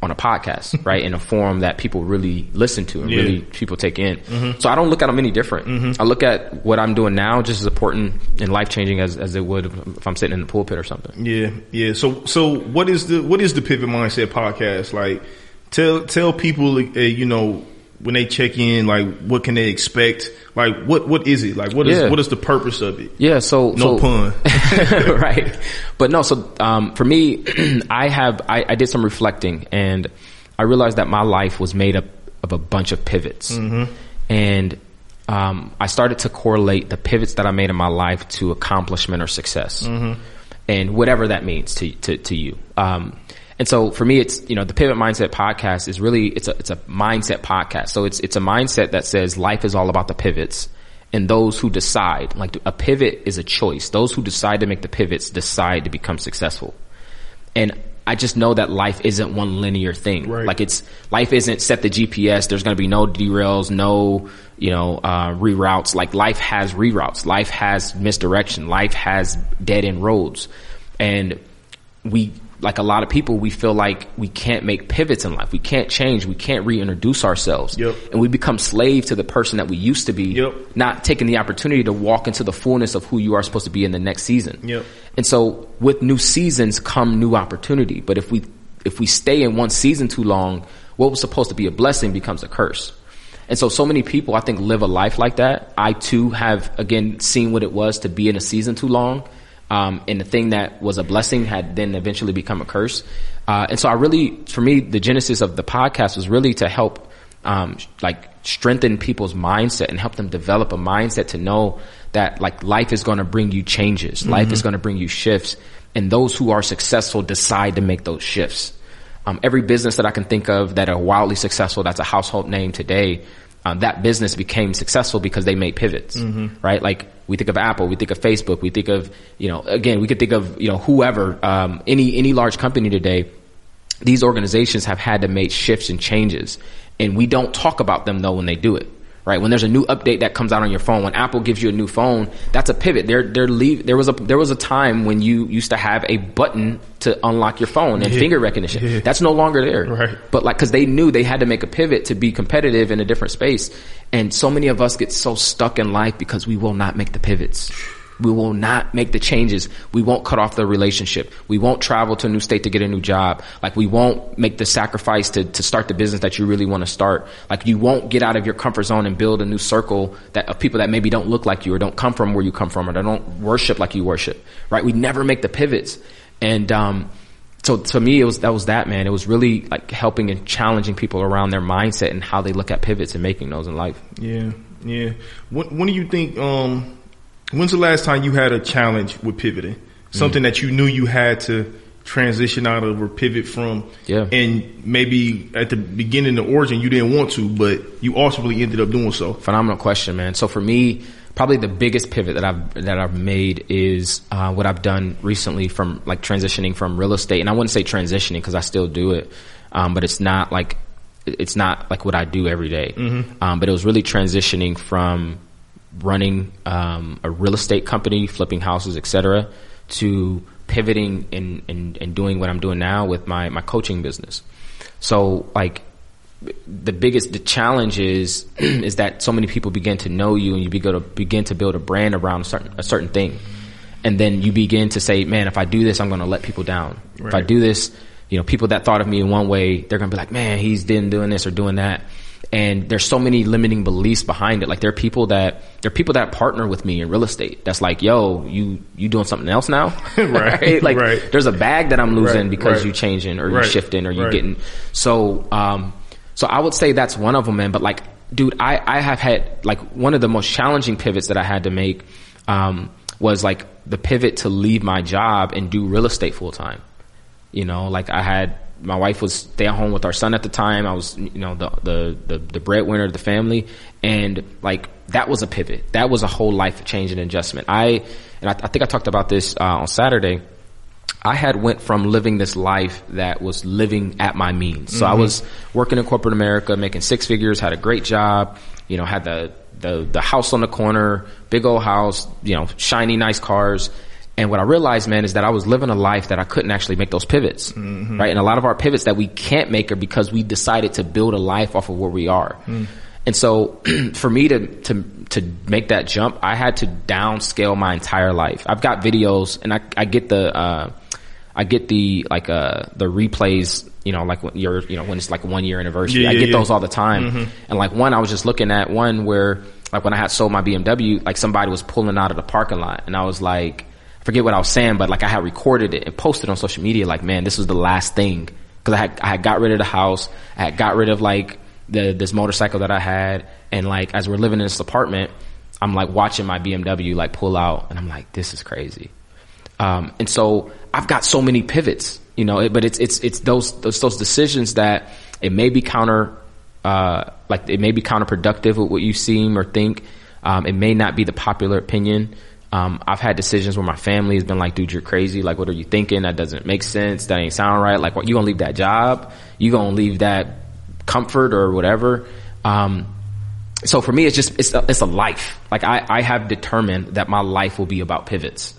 on a podcast, right? In a form that people really listen to and really people take in. So I don't look at them any different. I look at what I'm doing now just as important and life changing as it would if I'm sitting in the pulpit or something. Yeah. So what is the Pivot Mindset podcast? Like tell people, you know, when they check in, like what can they expect? Like what is it? Like what is the purpose of it? Yeah, so pun. Right. But no, so for me, I did some reflecting, and I realized that my life was made up of a bunch of pivots. And I started to correlate the pivots that I made in my life to accomplishment or success. And whatever that means to you. And so for me, it's, you know, the Pivot Mindset podcast is really, it's a mindset podcast. So it's a mindset that says life is all about the pivots, and those who decide, like a pivot is a choice. Those who decide to make the pivots decide to become successful. And I just know that life isn't one linear thing. Right. Like life isn't set the GPS. There's going to be no derails, no, you know, reroutes. Like life has reroutes. Life has misdirection. Life has dead end roads. And like a lot of people, we feel like we can't make pivots in life. We can't change. We can't reintroduce ourselves. And we become slave to the person that we used to be, not taking the opportunity to walk into the fullness of who you are supposed to be in the next season. And so with new seasons come new opportunity. But if we stay in one season too long, what was supposed to be a blessing becomes a curse. And so many people, I think, live a life like that. I too have, again, seen what it was to be in a season too long. And the thing that was a blessing had then eventually become a curse. And so for me, the genesis of the podcast was really to help, like strengthen people's mindset and help them develop a mindset to know that like life is going to bring you changes. Life is going to bring you shifts. And those who are successful decide to make those shifts. Every business that I can think of that are wildly successful, that's a household name today, that business became successful because they made pivots, right? Like we think of Apple, we think of Facebook, we think of, you know, again, we could think of, you know, whoever, any large company today. These organizations have had to make shifts and changes, and we don't talk about them though when they do it, right? When there's a new update that comes out on your phone, when Apple gives you a new phone, that's a pivot. There was a time when you used to have a button to unlock your phone and finger recognition. That's no longer there. Right. But like, cause they knew they had to make a pivot to be competitive in a different space. And so many of us get so stuck in life because we will not make the pivots. We will not make the changes. We won't cut off the relationship. We won't travel to a new state to get a new job. Like we won't make the sacrifice to start the business that you really want to start. Like you won't get out of your comfort zone and build a new circle of people that maybe don't look like you or don't come from where you come from or they don't worship like you worship, right? We never make the pivots. And, so to me, that was that, man. It was really like helping and challenging people around their mindset and how they look at pivots and making those in life. Yeah. When do you think, when's the last time you had a challenge with pivoting? Something that you knew you had to transition out of or pivot from. And maybe at the beginning, the origin, you didn't want to, but you ultimately ended up doing so. Phenomenal question, man. So for me, probably the biggest pivot that I've made is what I've done recently from like transitioning from real estate. And I wouldn't say transitioning because I still do it, but it's not like what I do every day. But it was really transitioning from running a real estate company, flipping houses, etc., to pivoting and doing what I'm doing now with my coaching business. So like the challenge is that so many people begin to know you, and you begin to build a brand around a certain thing. And then you begin to say, man, if I do this, I'm going to let people down. Right. If I do this, people that thought of me in one way, they're going to be like, man, he's doing this or doing that. And there's so many limiting beliefs behind it. Like there are people that partner with me in real estate. That's like, yo, you doing something else now? Right. Like there's a bag that I'm losing because you changing or you shifting or you getting. So I would say that's one of them, man. But like, dude, I have had like one of the most challenging pivots that I had to make, was like the pivot to leave my job and do real estate full time. Like my wife was stay at home with our son at the time. I was, the breadwinner of the family. And like, that was a pivot. That was a whole life change and adjustment. I think I talked about this, on Saturday. I had went from living this life that was living at my means. So I was working in corporate America, making six figures, had a great job, had the house on the corner, big old house, shiny, nice cars. And what I realized, man, is that I was living a life that I couldn't actually make those pivots, right? And a lot of our pivots that we can't make are because we decided to build a life off of where we are. And so for me to make that jump, I had to downscale my entire life. I've got videos, and I get the replays, like when when it's like a 1 year anniversary. I get those all the time. And like I was just looking at one where like when I had sold my BMW, like somebody was pulling out of the parking lot, and I was like, I forget what I was saying, but like I had recorded it and posted on social media, like, man, this was the last thing. Cause I had got rid of the house. I had got rid of like this motorcycle that I had. And like, as we're living in this apartment, I'm like watching my BMW like pull out, and I'm like, this is crazy. And so I've got so many pivots, but it's those decisions that it may be counterproductive with what you seem or think. It may not be the popular opinion. I've had decisions where my family has been like, dude, you're crazy. Like, what are you thinking? That doesn't make sense. That ain't sound right. Like, what, you gonna leave that job? You gonna leave that comfort or whatever? So for me, it's a life. Like I have determined that my life will be about pivots,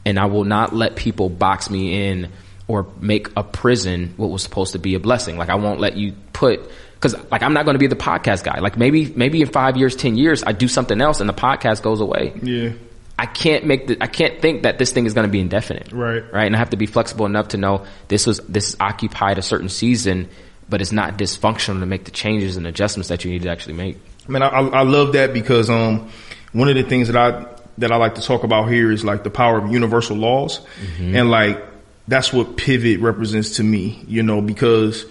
and I will not let people box me in or make a prison what was supposed to be a blessing. Like I won't let you cause like I'm not going to be the podcast guy. Like maybe in 5 years, 10 years, I do something else and the podcast goes away. Yeah. I can't think that this thing is going to be indefinite. Right. And I have to be flexible enough to know this occupied a certain season, but it's not dysfunctional to make the changes and adjustments that you need to actually make. Man, I love that because, one of the things that I like to talk about here is like the power of universal laws. And like, that's what pivot represents to me, because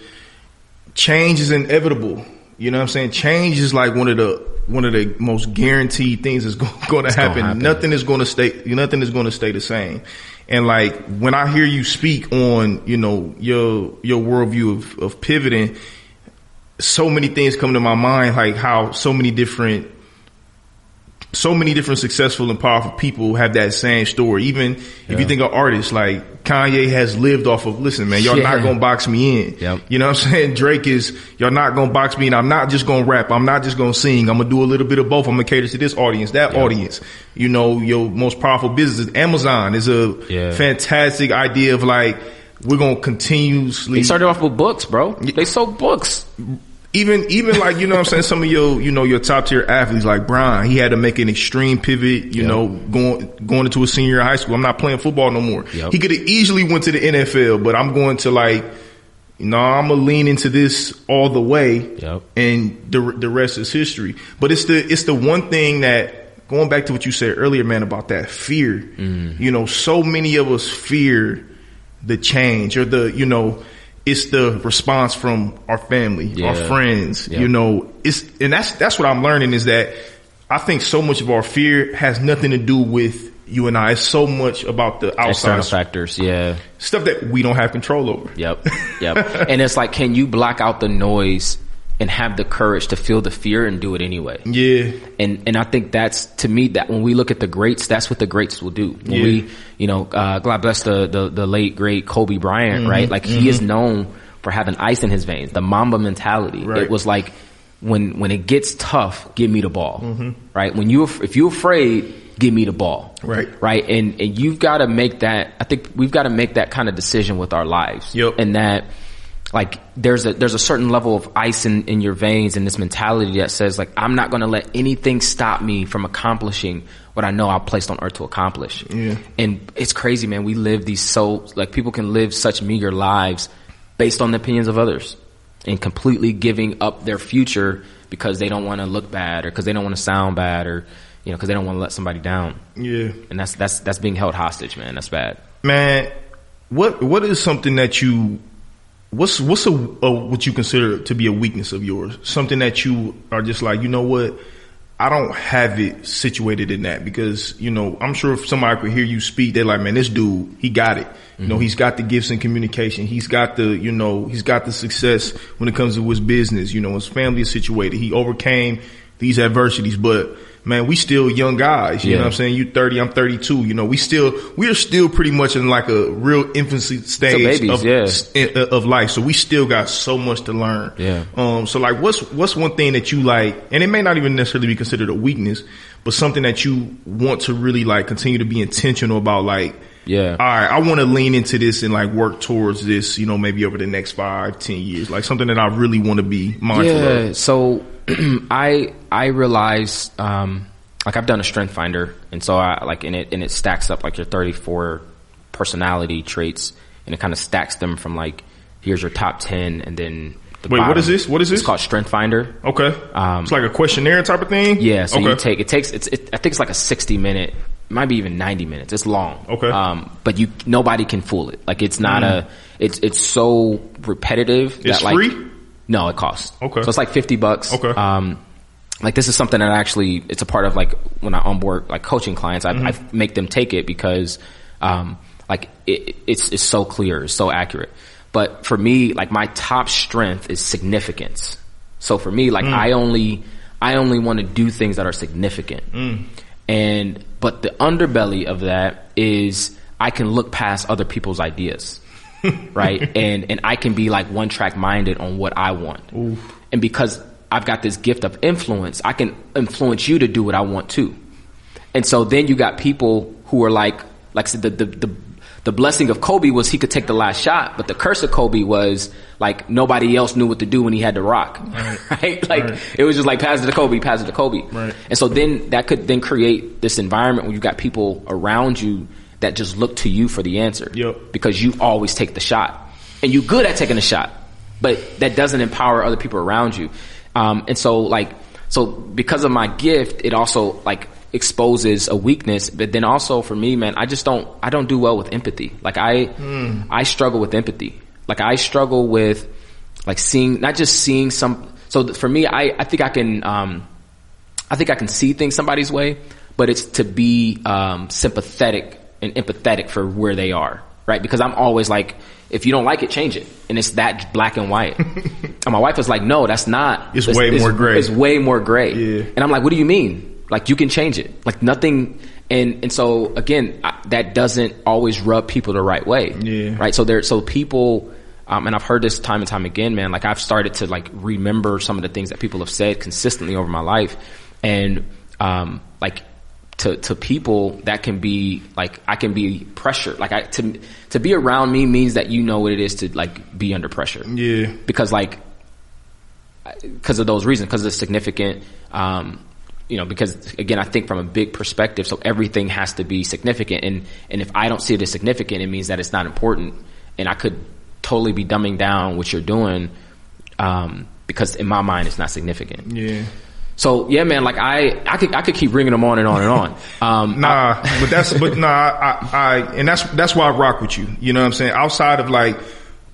change is inevitable. You know what I'm saying? Change is like one of the most guaranteed things that's going to happen. Nothing is going to stay the same. And like, when I hear you speak on, your worldview of pivoting, so many things come to my mind, like how so many different successful and powerful people have that same story. Even if you think of artists like Kanye has lived off of, listen, man, y'all not gonna box me in. Yep. You know what I'm saying? Drake is, y'all not gonna box me in. I'm not just gonna rap. I'm not just gonna sing. I'm gonna do a little bit of both. I'm gonna cater to this audience, that audience. Your most powerful business, Amazon, is a fantastic idea of like, we're gonna continuously. They started off with books, bro. They sold books. Even like, you know what I'm saying, some of your top tier athletes like Brian, he had to make an extreme pivot, going into a senior year of high school. I'm not playing football no more. Yep. He could have easily went to the NFL, but I'm going to like, I'm gonna lean into this all the way. Yep. And the rest is history. But it's the one thing that, going back to what you said earlier, man, about that fear, so many of us fear the change or it's the response from our family, our friends, that's what I'm learning is that I think so much of our fear has nothing to do with you and I. It's so much about the outside external factors. Yeah. Stuff that we don't have control over. Yep. And it's like, can you block out the noise and have the courage to feel the fear and do it anyway? Yeah. And I think that's, to me, that when we look at the greats, that's what the greats will do. When we, God bless the late great Kobe Bryant, right? Like he is known for having ice in his veins, the Mamba mentality. Right. It was like, when it gets tough, give me the ball, right? If you're afraid, give me the ball, right? And you've got to make that. I think we've got to make that kind of decision with our lives, and that like there's a certain level of ice in your veins, and this mentality that says like I'm not going to let anything stop me from accomplishing what I know I'm placed on earth to accomplish. Yeah. And it's crazy, man. We live people can live such meager lives based on the opinions of others, and completely giving up their future because they don't want to look bad, or because they don't want to sound bad, or because they don't want to let somebody down. Yeah. And that's being held hostage, man. That's bad. Man, what is something that what's what you consider to be a weakness of yours? Something that you are just like, you know what? I don't have it situated in that, because, I'm sure if somebody could hear you speak, they're like, man, this dude, he got it. He's got the gifts in communication. He's got he's got the success when it comes to his business. His family is situated. He overcame these adversities, but man, we still young guys. You know what I'm saying? You 30, I'm 32. We're still pretty much in like a real infancy stage of life. So we still got so much to learn. Yeah. So like, what's one thing that you like, and it may not even necessarily be considered a weakness, but something that you want to really like continue to be intentional about, like, all right, I want to lean into this and like work towards this, maybe over the next 5-10 years, like something that I really want to be mindful of. So I realized, like I've done a strength finder, and so I like, and it stacks up like your 34 personality traits, and it kind of stacks them from like, here's your top 10, and then the bottom. What is this? It's called Strength Finder. Okay. It's like a questionnaire type of thing? Yeah. So I think it's like a 60-minute, might be even 90 minutes. It's long. Okay. But nobody can fool it. Like it's not it's so repetitive. It's that, free? Like, no, it costs. Okay. So it's like $50. Okay. Like this is something that actually, it's a part of like when I onboard like coaching clients, I make them take it because, like it's so clear, it's so accurate. But for me, like my top strength is significance. So for me, like I only want to do things that are significant. But the underbelly of that is I can look past other people's ideas. Right. And I can be like one track minded on what I want. Oof. And because I've got this gift of influence, I can influence you to do what I want too. And so then you got people who are like I said, the blessing of Kobe was he could take the last shot, but the curse of Kobe was like nobody else knew what to do when he had to rock. Right? Like it was just like pass it to Kobe, pass it to Kobe. Right. And so then that could then create this environment where you've got people around you that just look to you for the answer. Yep. Because you always take the shot. And you're good at taking a shot, but that doesn't empower other people around you. And so because of my gift, it also like exposes a weakness. But then also for me, man, I don't do well with empathy. Like I struggle with empathy. Like I struggle with like seeing some. So for me, I think I can see things somebody's way, but it's to be sympathetic and empathetic for where they are, right? Because I'm always like, if you don't like it, change it. And it's that black and white. And my wife was like, no, that's not. It's way more gray. It's way more gray. Yeah. And I'm like, what do you mean? Like you can change it. Like nothing. And so again, that doesn't always rub people the right way. Yeah. Right. So people, and I've heard this time and time again, man, like I've started to like remember some of the things that people have said consistently over my life. And, like, to people that can be like, I can be pressure. Like to be around me means that you know what it is to like be under pressure. Yeah. Because of those reasons, because it's significant, because again, I think from a big perspective, so everything has to be significant. And if I don't see it as significant, it means that it's not important. And I could totally be dumbing down what you're doing, because in my mind, it's not significant. Yeah. So yeah, man, like I could keep bringing them on and on and on. That's why I rock with you. You know what I'm saying? Outside of like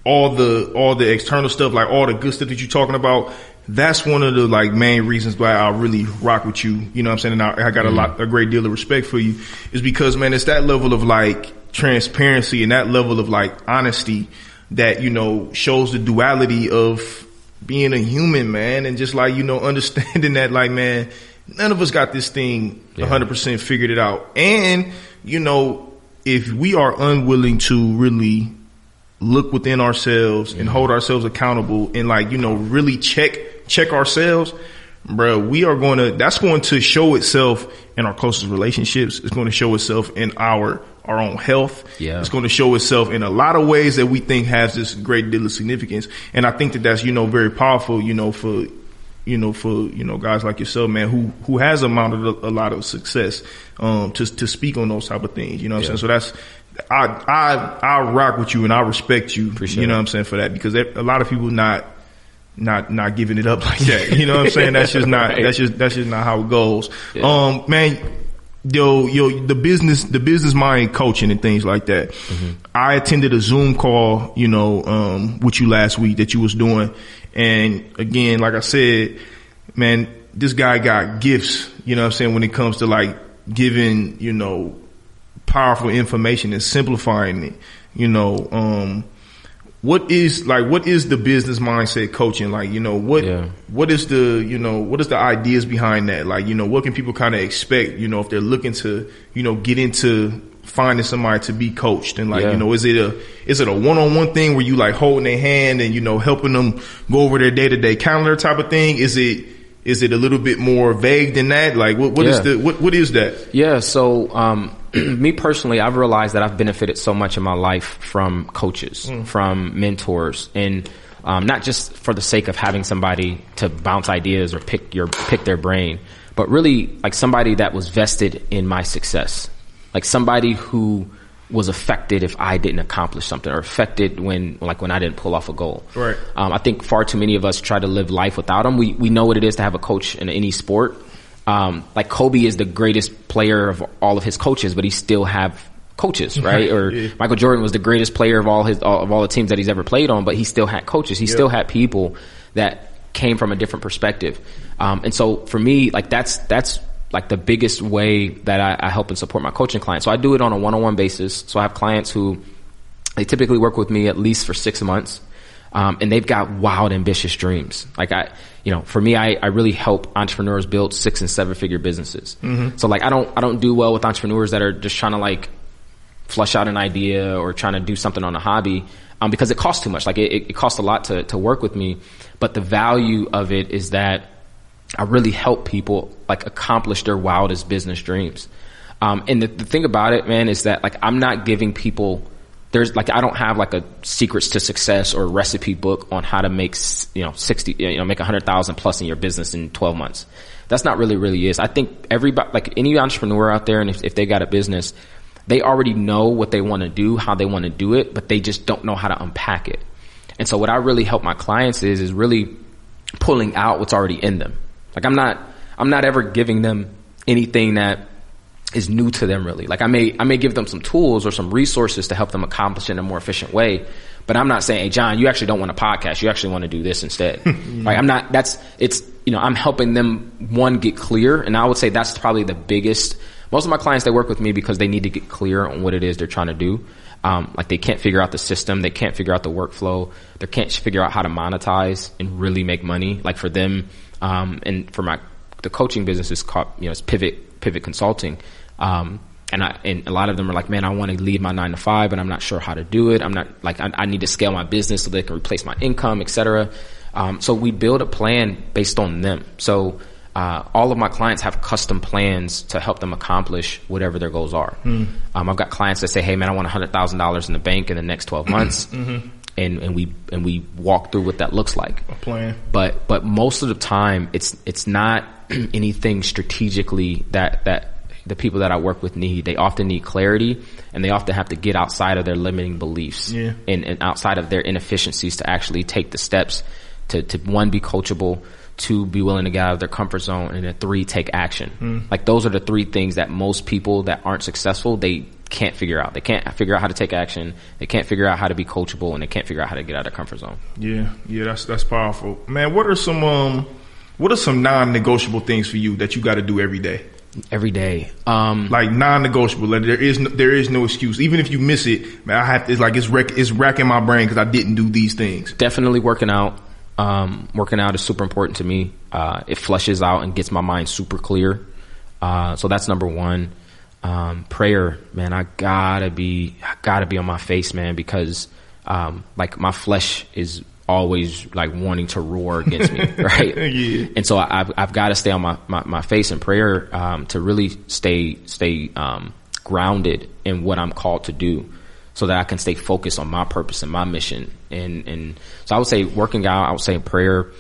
all the external stuff, like all the good stuff that you're talking about, that's one of the like main reasons why I really rock with you. You know what I'm saying? And I got a great deal of respect for you, is because, man, it's that level of like transparency and that level of like honesty that, shows the duality of being a human, man, and just like, understanding that, like, man, none of us got this thing 100% figured it out. And, if we are unwilling to really look within ourselves and hold ourselves accountable and like, really check check ourselves, bro, that's going to show itself in our closest relationships. It's going to show itself in our own health. Yeah. It's going to show itself in a lot of ways that we think has this great deal of significance. And I think that that's, very powerful, for guys like yourself, man, who has amounted a lot of success, to speak on those type of things, what I'm saying? So that's, I rock with you and I respect you, Appreciate what I'm saying, for that, because a lot of people not giving it up like that. You know what I'm saying? That's just not, right. That's just not how it goes. Yeah. Man, the business mind coaching and things like that. Mm-hmm. I attended a Zoom call, with you last week that you was doing. And again, like I said, man, this guy got gifts, what I'm saying, when it comes to like giving, powerful information and simplifying it, what is the business mindset coaching? Like, what is the ideas behind that? Like, what can people kind of expect, if they're looking to, get into finding somebody to be coached? And like, is it a one-on-one thing where you like holding their hand and, helping them go over their day-to-day calendar type of thing? Is it a little bit more vague than that? Like, what is that? Yeah. So, me personally, I've realized that I've benefited so much in my life from coaches, from mentors, and not just for the sake of having somebody to bounce ideas or pick their brain, but really like somebody that was vested in my success, like somebody who was affected if I didn't accomplish something, or affected when I didn't pull off a goal. Right. I think far too many of us try to live life without them. We know what it is to have a coach in any sport. Like Kobe is the greatest player of all of his coaches, but he still have coaches, right? Or Michael Jordan was the greatest player of all the teams that he's ever played on, but he still had coaches. He still had people that came from a different perspective. And so for me, like that's like the biggest way that I help and support my coaching clients. So I do it on a one-on-one basis. So I have clients who they typically work with me at least for 6 months. And they've got wild, ambitious dreams. Like for me, I really help entrepreneurs build 6 and 7 figure businesses. Mm-hmm. So like, I don't do well with entrepreneurs that are just trying to like flush out an idea or trying to do something on a hobby, because it costs too much. Like it costs a lot to work with me. But the value of it is that I really help people like accomplish their wildest business dreams. And the thing about it, man, is that like, I'm not giving people, I don't have like a secrets to success or recipe book on how to make, make 100,000 plus in your business in 12 months. That's not really is. I think everybody, like any entrepreneur out there, and if they got a business, they already know what they want to do, how they want to do it, but they just don't know how to unpack it. And so what I really help my clients is really pulling out what's already in them. Like I'm not ever giving them anything that is new to them really. Like I may give them some tools or some resources to help them accomplish it in a more efficient way. But I'm not saying, hey, John, you actually don't want a podcast. You actually want to do this instead. Like I'm helping them, one, get clear. And I would say that's probably the biggest. Most of my clients, they work with me because they need to get clear on what it is they're trying to do. Like they can't figure out the system. They can't figure out the workflow. They can't figure out how to monetize and really make money. Like for them, and for the coaching business is called, it's Pivot Consulting. And a lot of them are like, man, I want to leave my 9 to 5, but I'm not sure how to do it. I'm not like, I need to scale my business so they can replace my income, et cetera. So we build a plan based on them. So, all of my clients have custom plans to help them accomplish whatever their goals are. I've got clients that say, hey man, I want $100,000 in the bank in the next 12 months. Mm-hmm. And we walk through what that looks like. A plan. But most of the time it's not anything strategically that the people that I work with need. They often need clarity, and they often have to get outside of their limiting beliefs and outside of their inefficiencies to actually take the steps to one, be coachable, 2, be willing to get out of their comfort zone, and then 3, take action. Like those are the 3 things that most people that aren't successful, they can't figure out. They can't figure out how to take action. They can't figure out how to be coachable, and they can't figure out how to get out of their comfort zone. Yeah, that's powerful, man. What are some non-negotiable things for you that you got to do every day? Every day, like non-negotiable. Like there is no excuse. Even if you miss it, man, I have to. It's racking my brain because I didn't do these things. Definitely working out. Working out is super important to me. It flushes out and gets my mind super clear. So that's number 1. Prayer, man, I gotta be on my face, man, because, like my flesh is always like wanting to roar against me, right? Yeah. And so I've got to stay on my face in prayer, to really stay grounded in what I'm called to do, so that I can stay focused on my purpose and my mission. And so I would say working out, I would say prayer,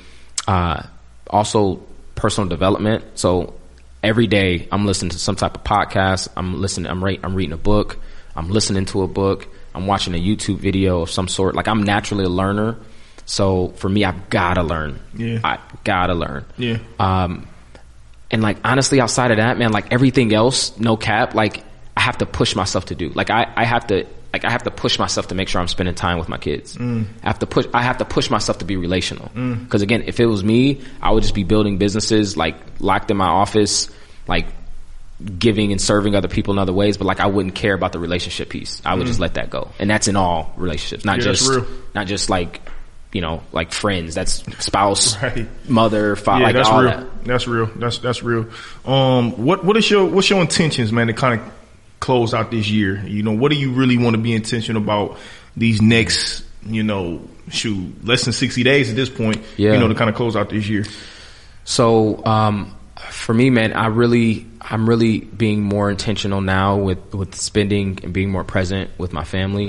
also personal development. So every day I'm listening to some type of podcast. I'm reading a book. I'm listening to a book. I'm watching a YouTube video of some sort. Like, I'm naturally a learner. So for me, I've got to learn. Yeah. I got to learn. Yeah. And like, honestly, outside of that, man, like everything else, no cap, like I have to push myself to do. Like I have to push myself to make sure I'm spending time with my kids. I have to push myself to be relational. Cause again, if it was me, I would just be building businesses, like locked in my office, like giving and serving other people in other ways. But like, I wouldn't care about the relationship piece. I would just let that go. And that's in all relationships, not just like, you know, like friends. That's spouse, right. Mother, father, like that's all real. that. That's real. That's real. What's your intentions, man, to kind of close out this year? You know, what do you really want to be intentional about these next, you know, less than 60 days at this point, you know, to kind of close out this year? So, for me, man, I'm really being more intentional now with spending and being more present with my family,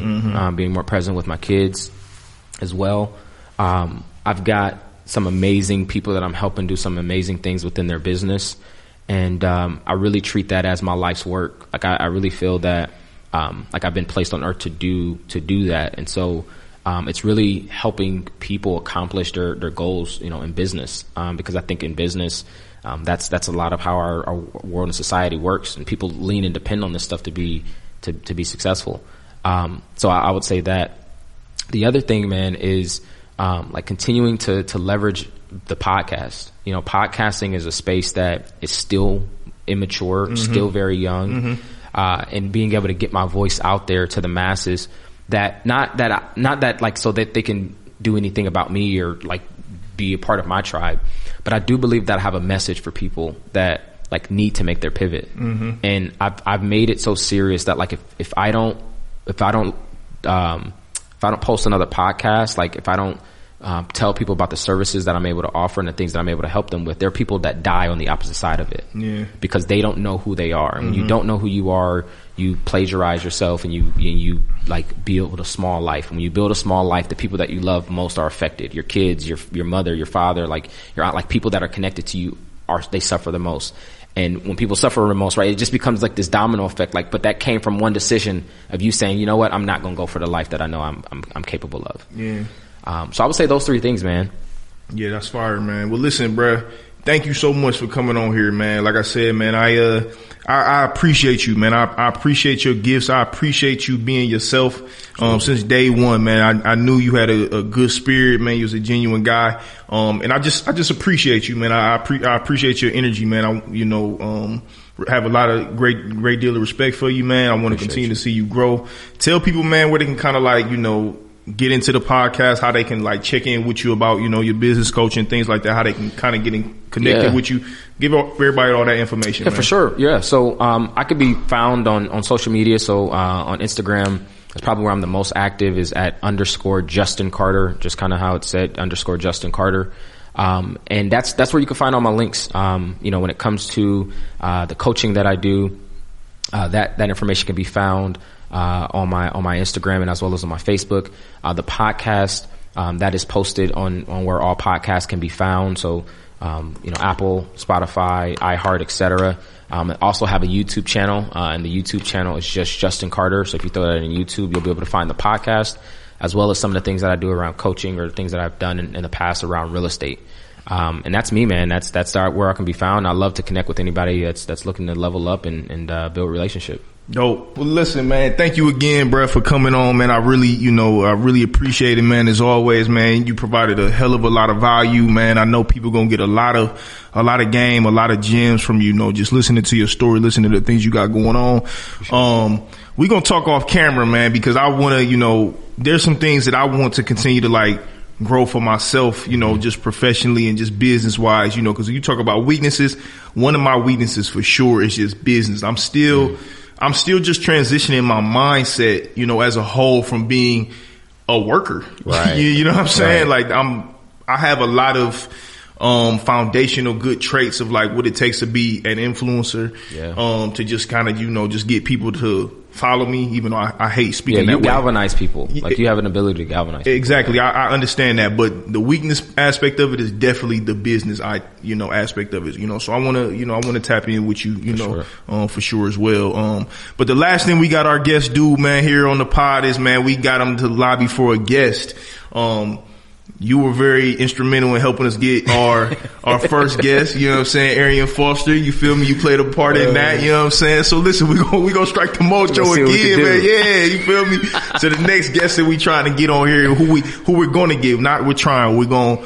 being more present with my kids as well. I've got some amazing people that I'm helping do some amazing things within their business. And, I really treat that as my life's work. Like, I really feel that, like I've been placed on earth to do that. And so, it's really helping people accomplish their goals, you know, in business. Because I think in business, that's a lot of how our world and society works, and people lean and depend on this stuff to be successful. So I would say that. The other thing, man, is, like continuing to leverage the podcast. You know, podcasting is a space that is still immature, still very young, and being able to get my voice out there to the masses, that not that like so that they can do anything about me or like be a part of my tribe, but I do believe that I have a message for people that like need to make their pivot. And I've made it so serious that like if I don't post another podcast, like if I don't tell people about the services that I'm able to offer and the things that I'm able to help them with, there are people that die on the opposite side of it. Yeah. Because they don't know who they are. And when you don't know who you are, you plagiarize yourself and you like build a small life. And when you build a small life, the people that you love most are affected. Your kids, your mother, your father, like your aunt, like people that are connected to you they suffer the most. And when people suffer the most, right, it just becomes like this domino effect. Like, but that came from one decision of you saying, you know what, I'm not going to go for the life that I know I'm capable of. Yeah. So I would say those three things, man. Yeah, that's fire, man. Well, listen, bruh, thank you so much for coming on here, man. Like I said, man, I appreciate you, man. I appreciate your gifts. I appreciate you being yourself. Since day one, man, I knew you had a good spirit, man. You was a genuine guy. And I just appreciate you, man. I appreciate your energy, man. Have a lot of great deal of respect for you, man. I want to continue to see you grow. Tell people, man, where they can kind of like, you know, get into the podcast, how they can like check in with you about, you know, your business coaching, things like that, how they can kind of get connected with you. Give everybody all that information. Yeah, man. For sure. Yeah. So, I could be found on social media. So, on Instagram, that's probably where I'm the most active, is at _Justin Carter, just kind of how it's said, _Justin Carter. And that's where you can find all my links. You know, when it comes to, the coaching that I do, that information can be found on my Instagram and as well as on my Facebook. The podcast that is posted on where all podcasts can be found. So you know, Apple, Spotify, iHeart, etc. I also have a YouTube channel, and the YouTube channel is just Justin Carter. So if you throw that in YouTube, you'll be able to find the podcast as well as some of the things that I do around coaching or things that I've done in the past around real estate. And that's me, man. That's where I can be found. I love to connect with anybody that's looking to level up and build a relationship. Dope. Well, listen, man, thank you again, bro, for coming on, man. I really appreciate it, man. As always, man, you provided a hell of a lot of value, man. I know people gonna get a lot of game, a lot of gems from you know, just listening to your story, listening to the things you got going on. We're gonna talk off camera, man, because I wanna, you know, there's some things that I want to continue to like grow for myself, you know, just professionally and just business wise, you know, because you talk about weaknesses. One of my weaknesses for sure is just business. I'm still just transitioning my mindset, you know, as a whole, from being a worker. Right. You know what I'm saying? Right. Like I have a lot of foundational good traits of like what it takes to be an influencer. Yeah. To just kind of, just get people to follow me, even though I hate speaking that way. You galvanize people. Like you have an ability to galvanize people. Exactly. I understand that, but the weakness aspect of it is definitely the business aspect of it, so I want to tap in with you, for sure as well. But the last thing we got our guest do, man, here on the pod is, man, we got him to lobby for a guest. You were very instrumental in helping us get our first guest, you know what I'm saying, Arian Foster, you feel me? You played a part in that, you know what I'm saying? So listen, we gonna strike the mojo again, man. Yeah, you feel me? So the next guest that we trying to get on here, who we're gonna give, we're gonna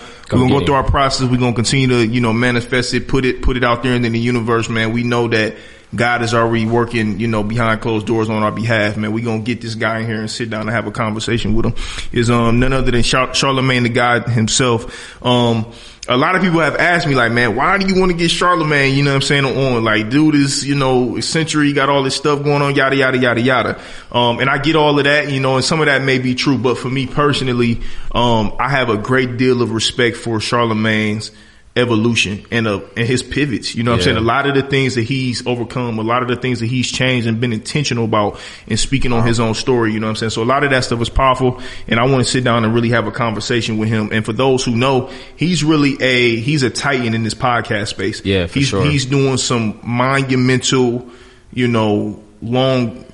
go through our process, we're gonna continue to, manifest it, put it out there into the universe, man. We know that God is already working, behind closed doors on our behalf, man. We gonna get this guy in here and sit down and have a conversation with him. Is none other than Charlamagne the God himself. A lot of people have asked me, like, man, why do you want to get Charlamagne, you know what I'm saying, on? Like, dude is, eccentric, got all this stuff going on, yada, yada, yada, yada. And I get all of that, and some of that may be true, but for me personally, I have a great deal of respect for Charlamagne's evolution and his pivots. You know what I'm saying? A lot of the things that he's overcome, a lot of the things that he's changed and been intentional about and speaking on his own story. You know what I'm saying? So a lot of that stuff is powerful, and I want to sit down and really have a conversation with him. And for those who know, he's a titan in this podcast space. Yeah, for sure. He's doing some monumental,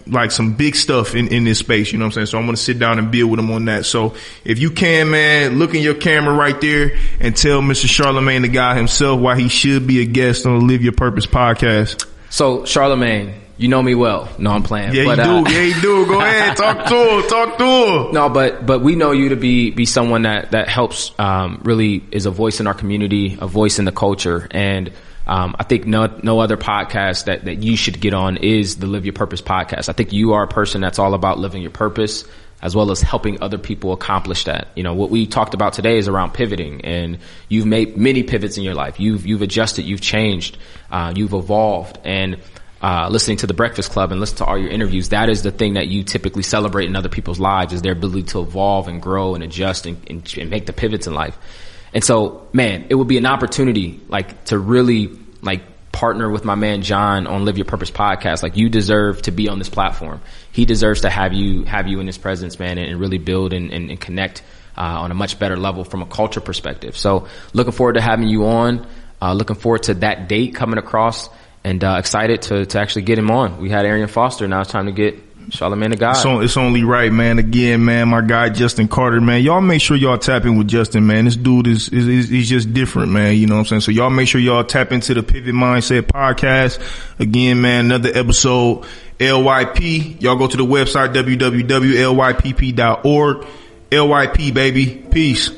like some big stuff in this space, you know what I'm saying? So I'm going to sit down and build with him on that. So if you can, man, look in your camera right there and tell Mr. Charlamagne the guy himself why he should be a guest on the Live Your Purpose podcast. So Charlamagne, you know me well. No, I'm playing. Yeah, you do. Go ahead. Talk to him. No, but we know you to be someone that helps, really is a voice in our community, a voice in the culture. And I think no other podcast that you should get on is the Live Your Purpose podcast. I think you are a person that's all about living your purpose as well as helping other people accomplish that. What we talked about today is around pivoting, and you've made many pivots in your life. You've adjusted, you've changed, you've evolved, and listening to the Breakfast Club and listen to all your interviews, that is the thing that you typically celebrate in other people's lives, is their ability to evolve and grow and adjust and make the pivots in life. And so, man, it would be an opportunity, like, to really, like, partner with my man John on Live Your Purpose podcast. Like, you deserve to be on this platform. He deserves to have you in his presence, man, and really build and connect on a much better level from a culture perspective. So, looking forward to having you on. Looking forward to that date coming across, and excited to actually get him on. We had Arian Foster. Now it's time to get Charlamagne the God. It's only right, man. Again, man, my guy Justin Carter, man. Y'all make sure y'all tap in with Justin, man. This dude is he's just different, man. You know what I'm saying? So y'all make sure y'all tap into the Pivot Mindset podcast. Again, man, another episode, LYP. Y'all go to the website, www.lypp.org. LYP, baby. Peace.